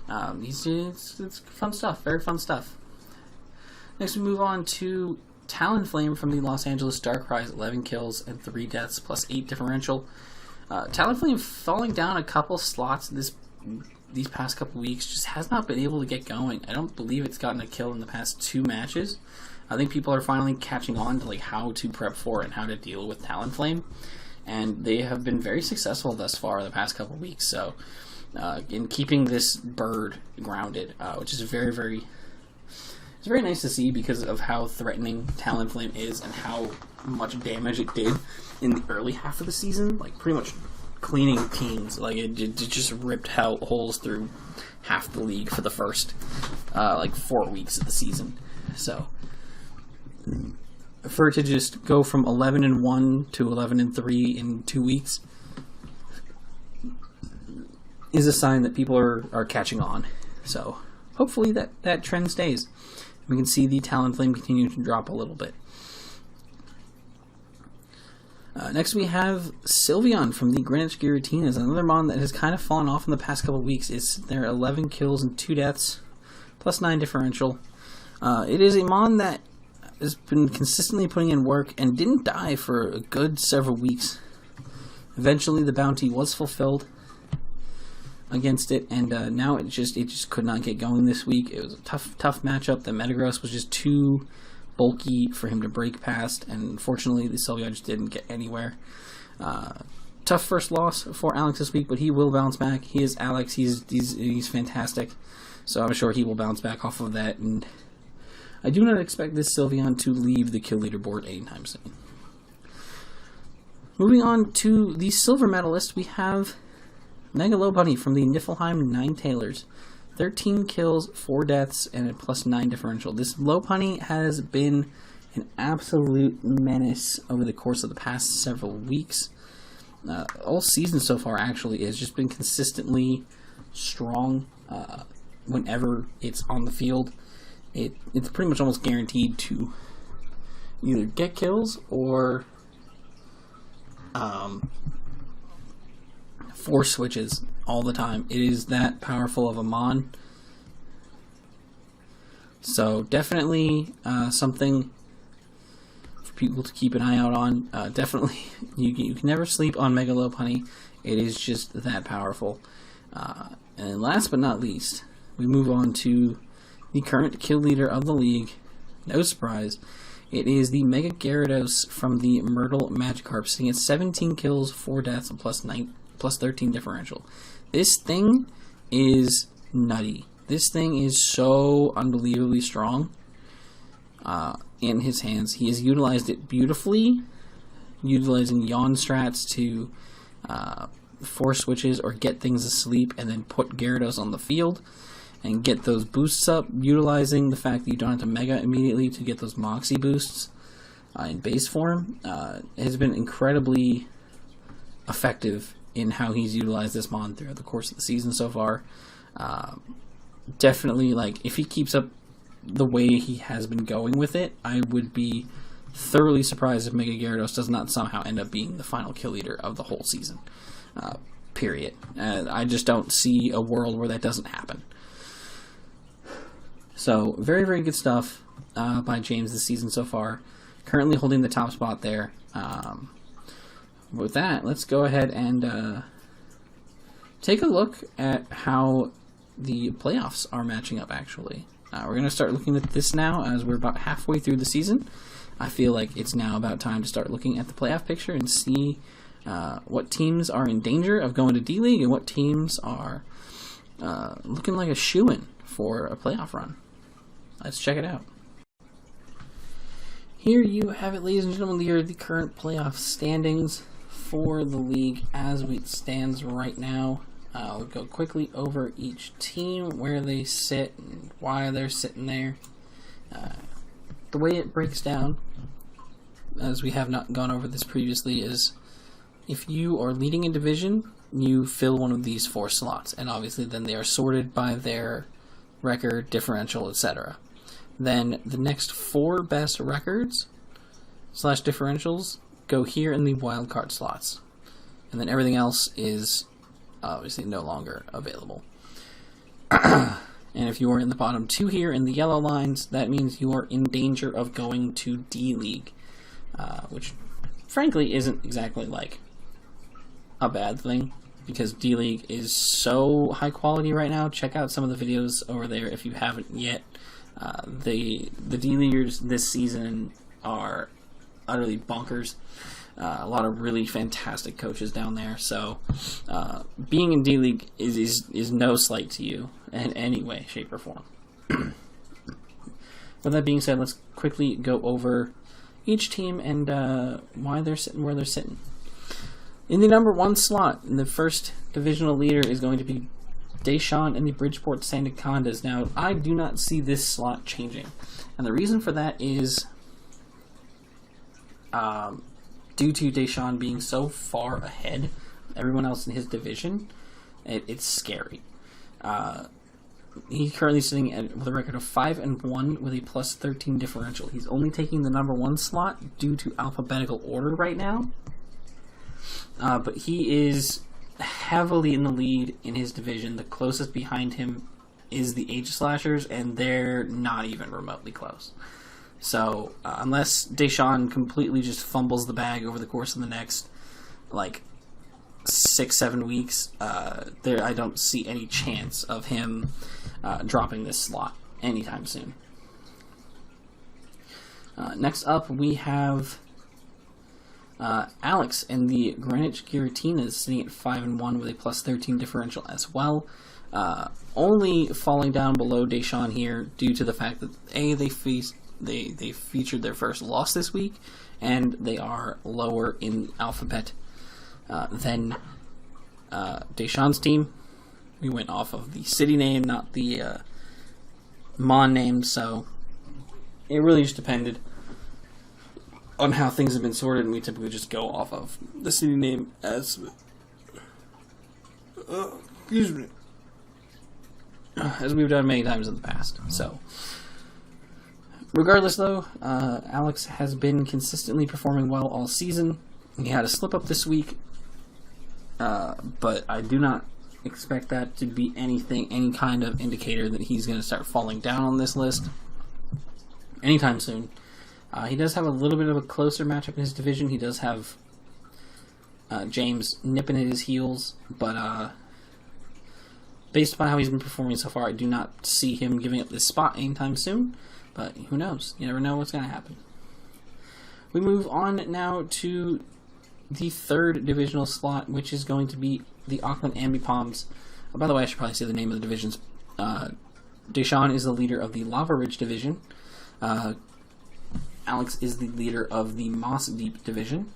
It's fun stuff, very fun stuff. Next we move on to Talonflame from the Los Angeles Darkrais. 11 kills and 3 deaths, +8 differential. Talonflame falling down a couple slots these past couple weeks, just has not been able to get going. I don't believe it's gotten a kill in the past 2 matches. I think people are finally catching on to how to prep for and how to deal with Talonflame, and they have been very successful thus far the past couple weeks. So, in keeping this bird grounded, which is very, very, it's very nice to see because of how threatening Talonflame is and how much damage it did in the early half of the season, pretty much cleaning teams. It just ripped holes through half the league for the first 4 weeks of the season. So, for it to just go from 11-1 to 11-3 in 2 weeks is a sign that people are catching on. So hopefully that trend stays. We can see the Talonflame continue to drop a little bit. Next we have Sylveon from the Greenwich Girautinas, another mon that has kind of fallen off in the past couple of weeks. It's their 11 kills and 2 deaths, +9 differential. It is a mon that has been consistently putting in work and didn't die for a good several weeks. Eventually the bounty was fulfilled against it, and now it just could not get going this week. It was a tough matchup. The Metagross was just too bulky for him to break past, and unfortunately the Sylveon just didn't get anywhere. Tough first loss for Alex this week, but he will bounce back. He is Alex. He's fantastic, so I'm sure he will bounce back off of that, and I do not expect this Sylveon to leave the kill leaderboard anytime soon. Moving on to the silver medalist, we have Mega Lopunny from the Niflheim Ninetales. 13 kills, 4 deaths, and a +9 differential. This Lopunny has been an absolute menace over the course of the past several weeks. All season so far, actually, has just been consistently strong whenever it's on the field. It's pretty much almost guaranteed to either get kills or force switches all the time. It is that powerful of a mon. So definitely something for people to keep an eye out on. Definitely, you can never sleep on Mega Lopunny. It is just that powerful. And last but not least, we move on to the current kill leader of the league. No surprise. It is the Mega Gyarados from the Myrtle Magikarps, sitting at 17 kills, 4 deaths, and +13 differential. This thing is nutty. This thing is so unbelievably strong in his hands. He has utilized it beautifully, utilizing yawn strats to force switches or get things asleep and then put Gyarados on the field and get those boosts up, utilizing the fact that you don't have to Mega immediately to get those Moxie boosts in base form. Has been incredibly effective in how he's utilized this mon throughout the course of the season so far. Definitely, like, if he keeps up the way he has been going with it, I would be thoroughly surprised if Mega Gyarados does not somehow end up being the final kill leader of the whole season. Period. I just don't see a world where that doesn't happen. So, very, very good stuff by James this season so far. Currently holding the top spot there. With that, let's go ahead and take a look at how the playoffs are matching up, actually. We're going to start looking at this now as we're about halfway through the season. I feel like it's now about time to start looking at the playoff picture and see what teams are in danger of going to D-League and what teams are looking like a shoo-in for a playoff run. Let's check it out. Here you have it, ladies and gentlemen. Here are the current playoff standings for the league as it stands right now. I'll go quickly over each team, where they sit, and why they're sitting there. The way it breaks down, as we have not gone over this previously, is if you are leading a division, you fill one of these 4 slots, and obviously then they are sorted by their record, differential, etc. Then the next 4 best records / differentials go here in the wildcard slots, and then everything else is obviously no longer available. And if you are in the bottom 2 here in the yellow lines, that means you are in danger of going to D-League, which frankly isn't exactly like a bad thing, because D-League is so high quality right now. Check out some of the videos over there if you haven't yet. The D-Leaguers this season are utterly bonkers. A lot of really fantastic coaches down there. So being in D-League is no slight to you in any way, shape, or form. With that being said, let's quickly go over each team and why they're sitting where they're sitting. In the number 1 slot, the first divisional leader is going to be Deshawn and the Bridgeport Santa Condas. Now, I do not see this slot changing. And the reason for that is due to Deshawn being so far ahead of everyone else in his division, it's scary. He's currently sitting with a record of 5-1 with a +13 differential. He's only taking the number 1 slot due to alphabetical order right now. But he is heavily in the lead in his division. The closest behind him is the H-Slashers, and they're not even remotely close. So, unless Deshawn completely just fumbles the bag over the course of the next, 6-7 weeks, I don't see any chance of him dropping this slot anytime soon. Next up, we have Alex and the Greenwich Giratinas sitting at 5-1 with a +13 differential as well. Only falling down below Deshawn here due to the fact that they featured their first loss this week, and they are lower in alphabet than Deshawn's team. We went off of the city name, not the Mon name, so it really just depended on how things have been sorted, and we typically just go off of the city name as we've done many times in the past. So, regardless, though, Alex has been consistently performing well all season. He had a slip up this week, but I do not expect that to be any kind of indicator that he's going to start falling down on this list anytime soon. He does have a little bit of a closer matchup in his division. He does have James nipping at his heels, but based upon how he's been performing so far, I do not see him giving up this spot anytime soon, but who knows? You never know what's going to happen. We move on now to the third divisional slot, which is going to be the Auckland Ambi-Palms. By the way, I should probably say the name of the divisions. Deshawn is the leader of the Lava Ridge division. Alex is the leader of the Moss Deep division.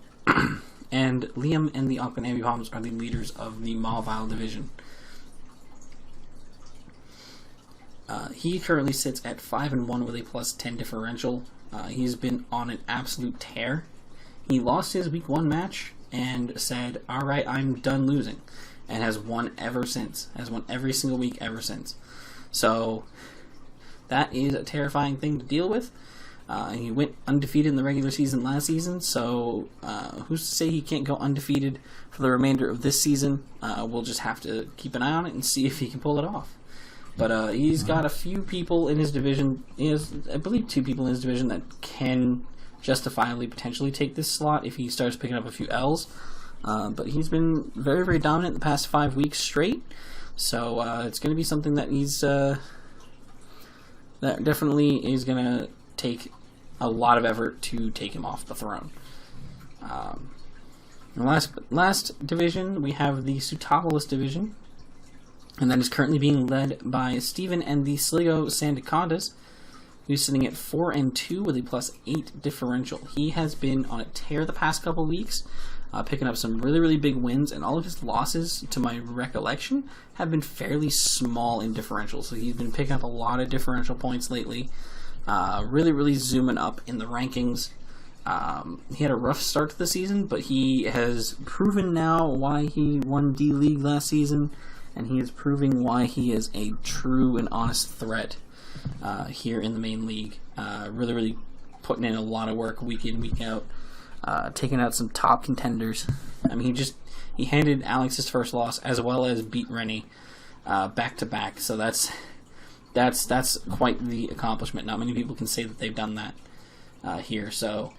And Liam and the Auckland Ambi-Palms are the leaders of the Mauville division. He currently sits at 5-1 with a +10 differential. He's been on an absolute tear. He lost his week 1 match and said, "Alright, I'm done losing," and has won ever since. Has won every single week ever since. So, that is a terrifying thing to deal with. He went undefeated in the regular season last season, so who's to say he can't go undefeated for the remainder of this season? We'll just have to keep an eye on it and see if he can pull it off. But he's got a few people in his division. He has, I believe, 2 people in his division that can justifiably potentially take this slot if he starts picking up a few L's. But he's been very, very dominant the past 5 weeks straight. So it's going to be something that that definitely is going to take a lot of effort to take him off the throne. Last division, we have the Sutapolis division, and that is currently being led by Steven and the Sligo Condas, who's sitting at 4-2 with a +8 differential. He has been on a tear the past couple weeks, picking up some really, really big wins, and all of his losses, to my recollection, have been fairly small in differential. So he's been picking up a lot of differential points lately. Really, really zooming up in the rankings. He had a rough start to the season, but he has proven now why he won D-League last season, and he is proving why he is a true and honest threat here in the main league. Really, really putting in a lot of work week in, week out, taking out some top contenders. I mean, he handed Alex his first loss as well as beat Rennie back to back. So that's quite the accomplishment. Not many people can say that they've done that here. So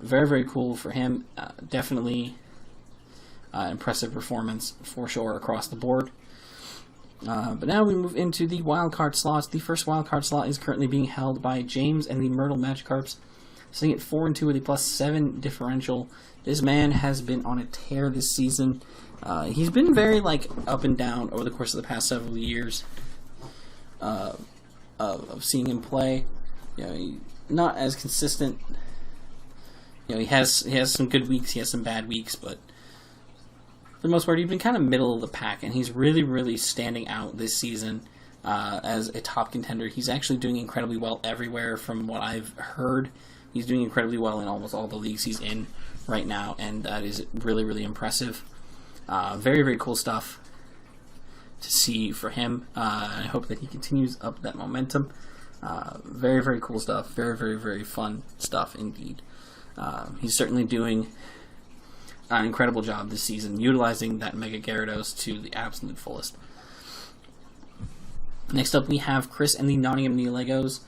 very, very cool for him. Definitely impressive performance for sure across the board. But now we move into the wildcard slots. The first wildcard slot is currently being held by James and the Myrtle Magikarps, sitting at 4-2 with a +7 differential. This man has been on a tear this season. He's been very up and down over the course of the past several years of seeing him play. Not as consistent. He has some good weeks, he has some bad weeks, but for the most part, he's been kind of middle of the pack, and he's really, really standing out this season as a top contender. He's actually doing incredibly well everywhere from what I've heard. He's doing incredibly well in almost all the leagues he's in right now, and that is really, really impressive. Very, very cool stuff to see for him. I hope that he continues up that momentum. Very, very cool stuff. Very, very, very fun stuff indeed. He's certainly doing an incredible job this season, utilizing that Mega Gyarados to the absolute fullest. Next up, we have Chris and the Nottingham Neolegos,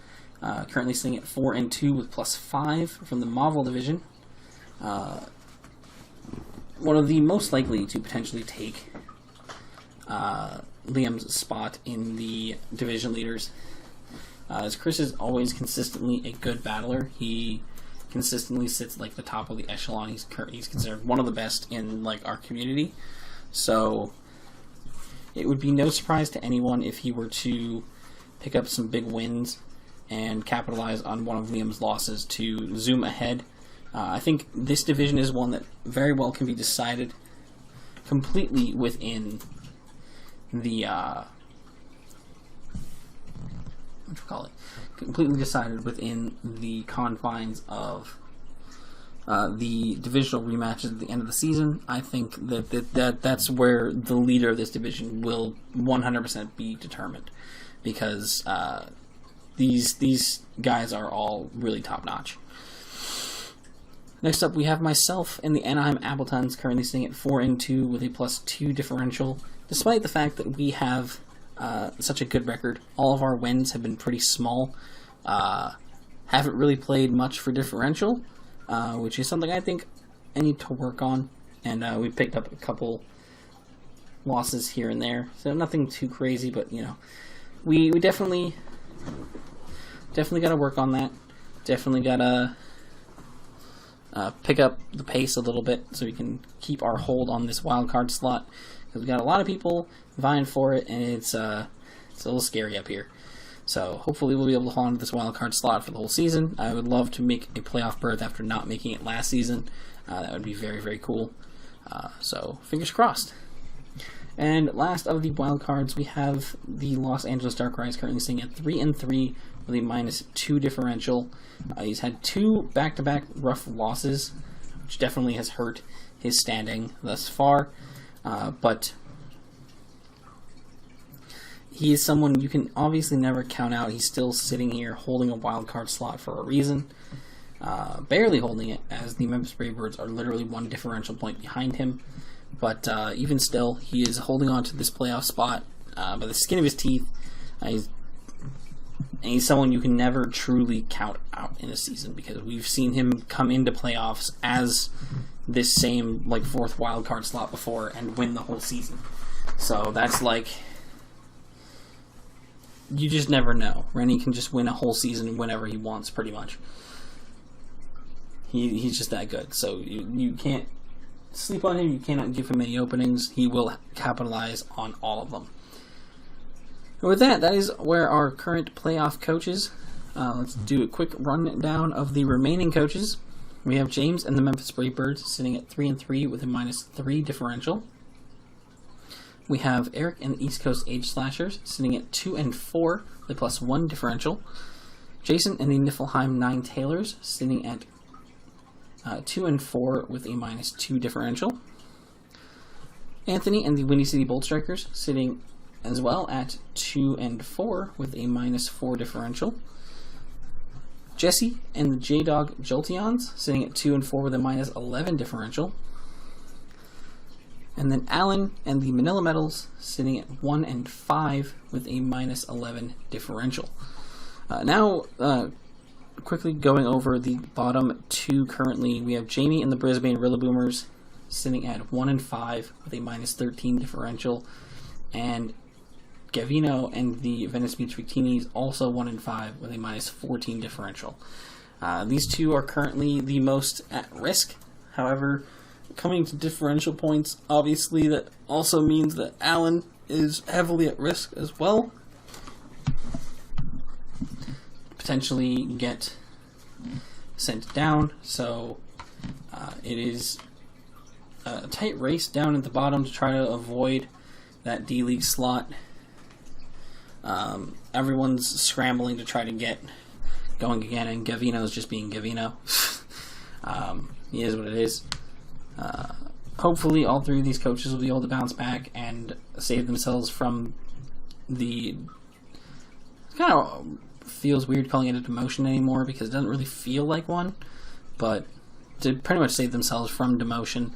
currently sitting at 4-2 with +5 from the Mauville division. One of the most likely to potentially take Liam's spot in the division leaders, as Chris is always consistently a good battler. He consistently sits the top of the echelon. He's considered one of the best in our community. So it would be no surprise to anyone if he were to pick up some big wins and capitalize on one of Liam's losses to zoom ahead. I think this division is one that very well can be decided completely within the completely decided within the confines of the divisional rematches at the end of the season. I think that's where the leader of this division will 100% be determined, because these guys are all really top notch. Next up, we have myself and the Anaheim Appletons, currently sitting at 4-2 with a +2 differential. Despite the fact that we have such a good record, all of our wins have been pretty small. Haven't really played much for differential, which is something I think I need to work on. And we picked up a couple losses here and there, so nothing too crazy. But we definitely got to work on that. Definitely got to pick up the pace a little bit so we can keep our hold on this wild card slot, because we got a lot of people vying for it, and it's a little scary up here. So hopefully we'll be able to hold on to this wild card slot for the whole season. I would love to make a playoff berth after not making it last season. That would be very, very cool. So fingers crossed. And last of the wild cards, we have the Los Angeles Darkrai, currently sitting at 3-3 with a -2 differential. He's had 2 back-to-back rough losses, which definitely has hurt his standing thus far. But he is someone you can obviously never count out. He's still sitting here holding a wild card slot for a reason. Barely holding it, as the Memphis Bravebirds are literally 1 differential point behind him. But even still, he is holding on to this playoff spot by the skin of his teeth. He's someone you can never truly count out in a season, because we've seen him come into playoffs as this same 4th wild card slot before and win the whole season. So that's you just never know. Rennie can just win a whole season whenever he wants, pretty much. He's just that good. So you can't sleep on him. You cannot give him any openings. He will capitalize on all of them. And with that is where our current playoff coaches. Let's do a quick rundown of the remaining coaches. We have James and the Memphis Bravebirds sitting at 3-3 with a -3 differential. We have Eric and the East Coast Age Slashers sitting at 2-4 with a +1 differential. Jason and the Niflheim 9 Tailors sitting at 2-4 with a -2 differential. Anthony and the Windy City Bolt Strikers sitting as well at 2-4 with a -4 differential. Jesse and the J-Dog Jolteons sitting at 2-4 with a -11 differential. And then Alan and the Manila Metals sitting at 1-5 with a -11 differential. Now, quickly going over the bottom 2 currently, we have Jamie and the Brisbane Rillaboomers sitting at 1-5 with a -13 differential. And Gavino and the Venice Beach Matinees also 1-5 with a -14 differential. These 2 are currently the most at risk. However, coming to differential points, obviously that also means that Alan is heavily at risk as well. Potentially get sent down. So it is a tight race down at the bottom to try to avoid that D-League slot. Everyone's scrambling to try to get going again, and Gavino's just being Gavino. He is what it is. Hopefully all 3 of these coaches will be able to bounce back and save themselves from the... It kind of feels weird calling it a demotion anymore, because it doesn't really feel like one, but to pretty much save themselves from demotion.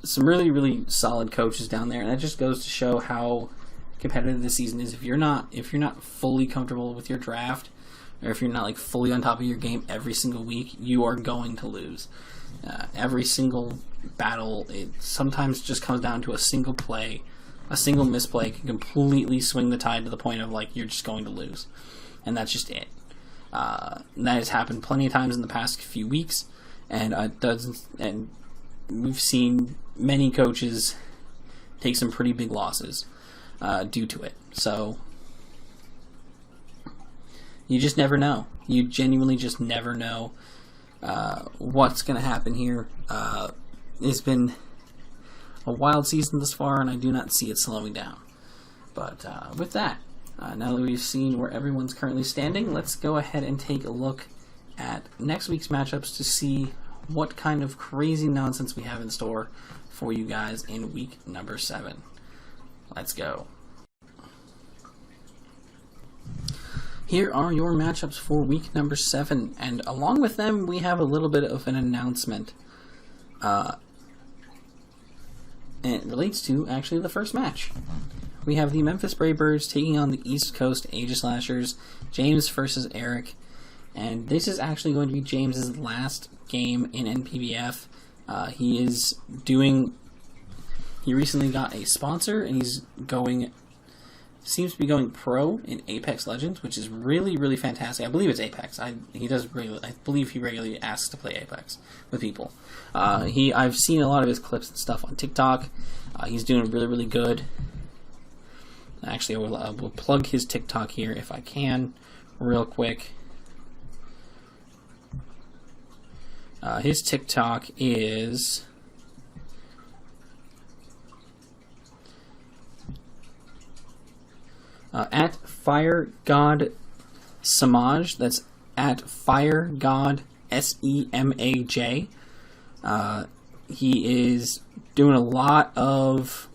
Some really, really solid coaches down there, and that just goes to show how competitive this season is. If you're not fully comfortable with your draft, or if you're not fully on top of your game every single week, you are going to lose. Every single battle, it sometimes just comes down to a single play. A single misplay can completely swing the tide to the point of you're just going to lose, and that's just it. That has happened plenty of times in the past few weeks, and we've seen many coaches take some pretty big losses due to it. So you just never know. You genuinely just never know what's going to happen here. It's been a wild season thus far, and I do not see it slowing down. But with that, now that we've seen where everyone's currently standing, let's go ahead and take a look at next week's matchups to see what kind of crazy nonsense we have in store for you guys in week number 7. Let's go. Here are your matchups for week number 7, and along with them, we have a little bit of an announcement. And it relates to, actually, the first match. We have the Memphis Braybirds taking on the East Coast Aegis Slashers, James versus Eric. And this is actually going to be James's last game in NPBF. He recently got a sponsor, and seems to be going pro in Apex Legends, which is really, really fantastic. I believe it's Apex. I believe he regularly asks to play Apex with people. I've seen a lot of his clips and stuff on TikTok. He's doing really, really good. Actually, I will plug his TikTok here if I can, real quick. His TikTok is at Fire God Samaj. That's at Fire God SEMAJ. He is doing a lot of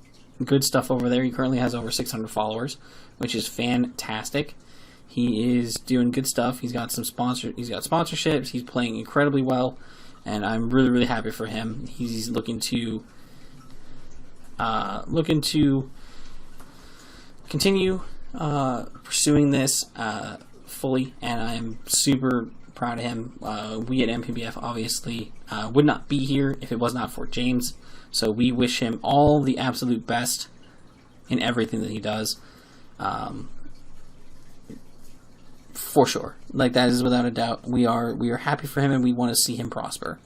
good stuff over there. He currently has over 600 followers, which is fantastic. He is doing good stuff. He's got sponsorships. He's playing incredibly well, and I'm really, really happy for him. He's looking to continue pursuing this fully, and I'm super proud of him. We at NPBF obviously would not be here if it was not for James, so we wish him all the absolute best in everything that he does. For sure. Like, that is without a doubt. We are happy for him, and we want to see him prosper.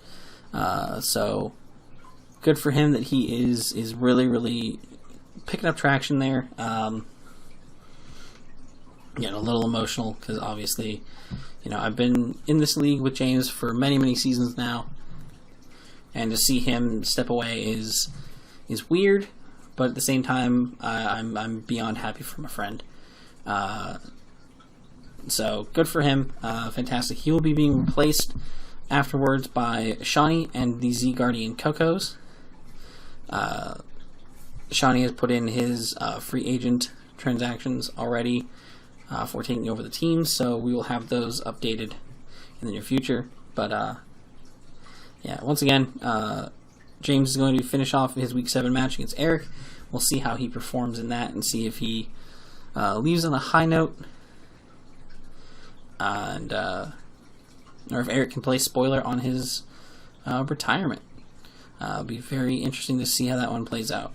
So good for him that he is really, really picking up traction there. A little emotional because obviously, I've been in this league with James for many, many seasons now, and to see him step away is weird, but at the same time, I'm beyond happy for my friend. So good for him. Fantastic. He will be being replaced afterwards by Shawnee and the Z Guardian Cocos. Shawnee has put in his free agent transactions already for taking over the team, so we will have those updated in the near future. But once again, James is going to finish off his Week 7 match against Eric. We'll see how he performs in that and see if he leaves on a high note, and or if Eric can play spoiler on his retirement. It'll be very interesting to see how that one plays out.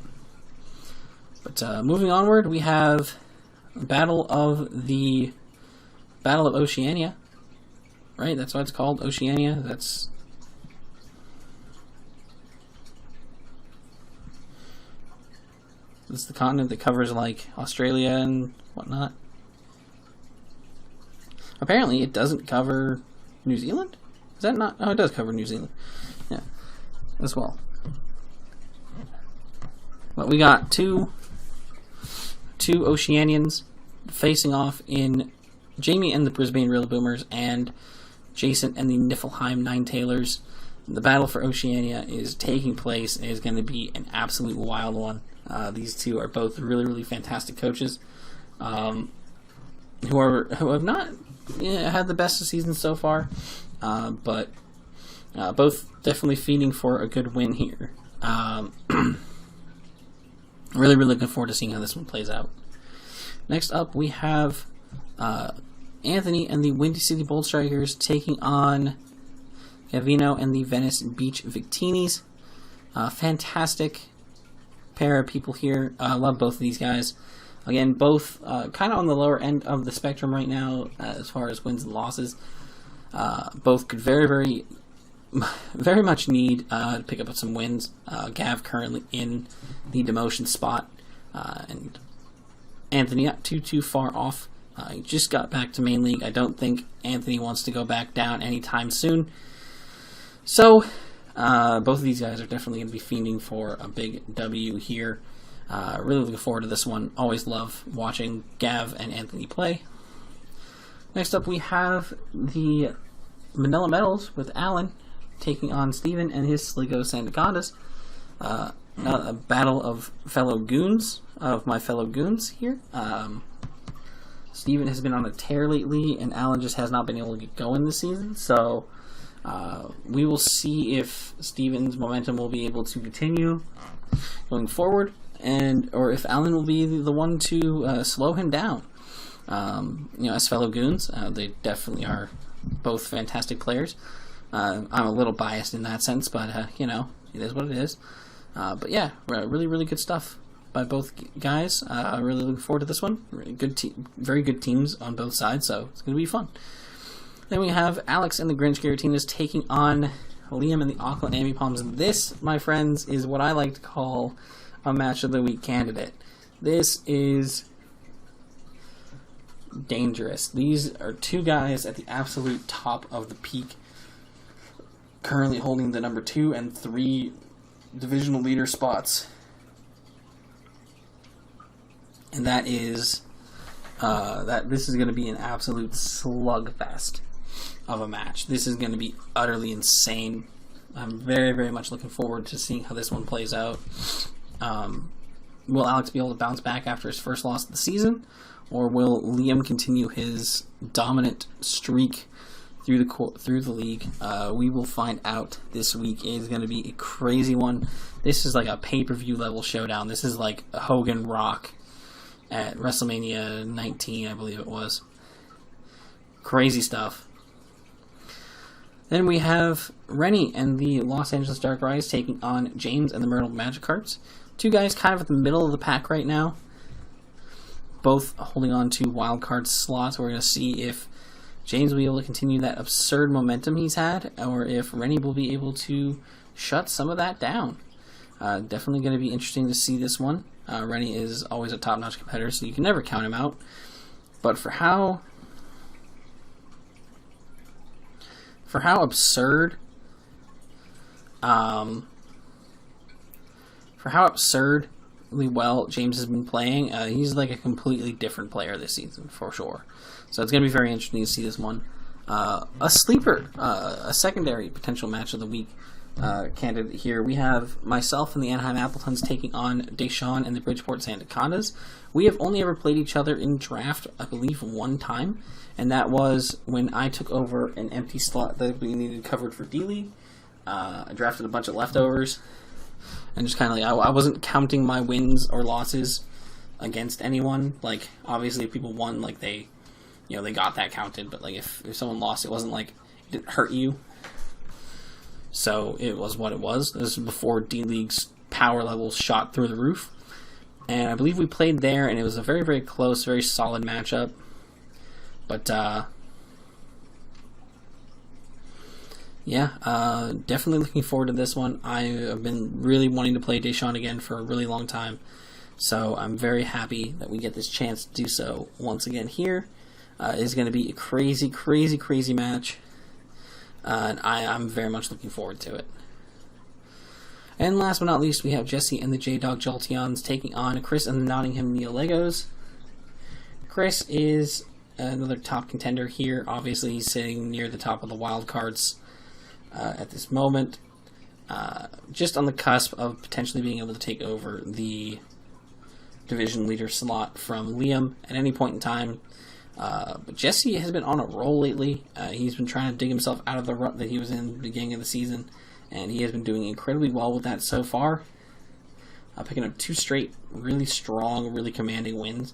But moving onward, we have Battle of Oceania. Right, that's what it's called, Oceania. That's the continent that covers like Australia and whatnot. Apparently, it doesn't cover New Zealand. Is that not? Oh, it does cover New Zealand. Yeah, as well. But we got two Oceanians facing off in Jamie and the Brisbane Real Boomers and Jason and the Niflheim Nine Tailors. The battle for Oceania is taking place and is going to be an absolute wild one. These two are both really, really fantastic coaches who have not had the best of seasons so far, but both definitely feeding for a good win here. Really, really looking forward to seeing how this one plays out. Next up, we have Anthony and the Windy City Bold Strikers taking on Gavino and the Venice Beach Victinis. Fantastic pair of people here. I love both of these guys. Again, both kind of on the lower end of the spectrum right now as far as wins and losses. Both could very, very very much need to pick up some wins. Gav currently in the demotion spot, and Anthony not too far off. He just got back to main league. I don't think Anthony wants to go back down anytime soon. So, both of these guys are definitely going to be fiending for a big W here. Really looking forward to this one. Always love watching Gav and Anthony play. Next up, we have the Manila Metals with Alan taking on Steven and his Sligo Condas. A battle of my fellow goons here. Steven has been on a tear lately, and Alan just has not been able to get going this season. So we will see if Steven's momentum will be able to continue going forward, or if Alan will be the one to slow him down. As fellow goons, they definitely are both fantastic players. I'm a little biased in that sense, but it is what it is. But yeah, really, really good stuff by both guys. Really looking forward to this one. Really very good teams on both sides, so it's going to be fun. Then we have Alex and the Grinch Garatinas taking on Liam and the Auckland Amy Palms. This, my friends, is what I like to call a match of the week candidate. This is dangerous. These are two guys at the absolute top of the peak, currently holding the number 2 and 3 divisional leader spots. And that is this is going to be an absolute slugfest of a match. This is going to be utterly insane. I'm very, very much looking forward to seeing how this one plays out. Will Alex be able to bounce back after his first loss of the season, or will Liam continue his dominant streak through the league? We will find out this week. It is going to be a crazy one. This is like a pay-per-view level showdown. This is like Hogan Rock at WrestleMania 19, I believe it was. Crazy stuff. Then we have Rennie and the Los Angeles Dark Rise taking on James and the Myrtle Magikarps. Two guys kind of at the middle of the pack right now, both holding on to wildcard slots. We're going to see if James will be able to continue that absurd momentum he's had, or if Rennie will be able to shut some of that down. Definitely going to be interesting to see this one. Rennie is always a top-notch competitor, so you can never count him out. But for how absurd, absurdly well James has been playing, he's like a completely different player this season for sure. So it's going to be very interesting to see this one. A sleeper, a secondary potential match of the week candidate here. We have myself and the Anaheim Appletons taking on Deshawn and the Bridgeport Condas. We have only ever played each other in draft, I believe, one time, and that was when I took over an empty slot that we needed covered for D-League. I drafted a bunch of leftovers, and just kind of like, I wasn't counting my wins or losses against anyone. Like, obviously, if people won, like, they got that counted, but like if someone lost, it wasn't like it didn't hurt you. So it was what it was. This was before D-League's power levels shot through the roof. And I believe we played there, and it was a very, very close, very solid matchup. But, definitely looking forward to this one. I have been really wanting to play Deshawn again for a really long time. So I'm very happy that we get this chance to do so once again here. It is going to be a crazy, crazy, crazy match. And I'm very much looking forward to it. And last but not least, we have Jesse and the J-Dog Jolteons taking on Chris and the Nottingham Neo-Legos. Chris is another top contender here. Obviously, he's sitting near the top of the wild cards at this moment. Just on the cusp of potentially being able to take over the division leader slot from Liam at any point in time. But Jesse has been on a roll lately. He's been trying to dig himself out of the rut that he was in at the beginning of the season, and he has been doing incredibly well with that so far. Picking up 2 straight really strong, really commanding wins.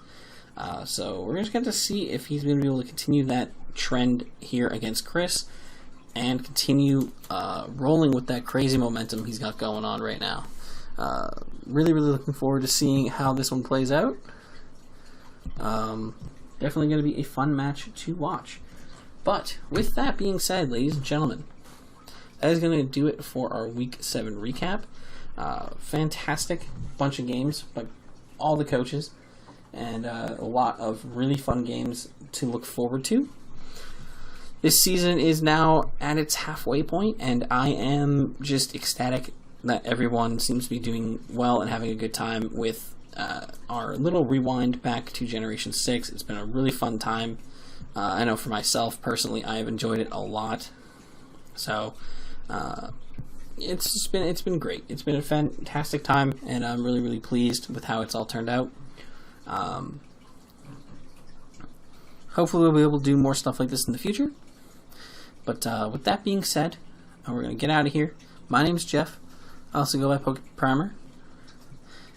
So we're just going to see if he's going to be able to continue that trend here against Chris and continue rolling with that crazy momentum he's got going on right now. Really, really looking forward to seeing how this one plays out. Definitely going to be a fun match to watch. But with that being said, ladies and gentlemen, that is going to do it for our Week 7 recap. Fantastic bunch of games by all the coaches, and a lot of really fun games to look forward to. This season is now at its halfway point, and I am just ecstatic that everyone seems to be doing well and having a good time with our little rewind back to Generation 6. It's been a really fun time. I know for myself, personally, I have enjoyed it a lot. So, it's been great. It's been a fantastic time, and I'm really, really pleased with how it's all turned out. Hopefully we'll be able to do more stuff like this in the future. But with that being said, we're going to get out of here. My name's Jeff. I also go by Poke Primer.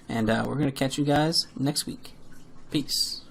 And we're going to catch you guys next week. Peace.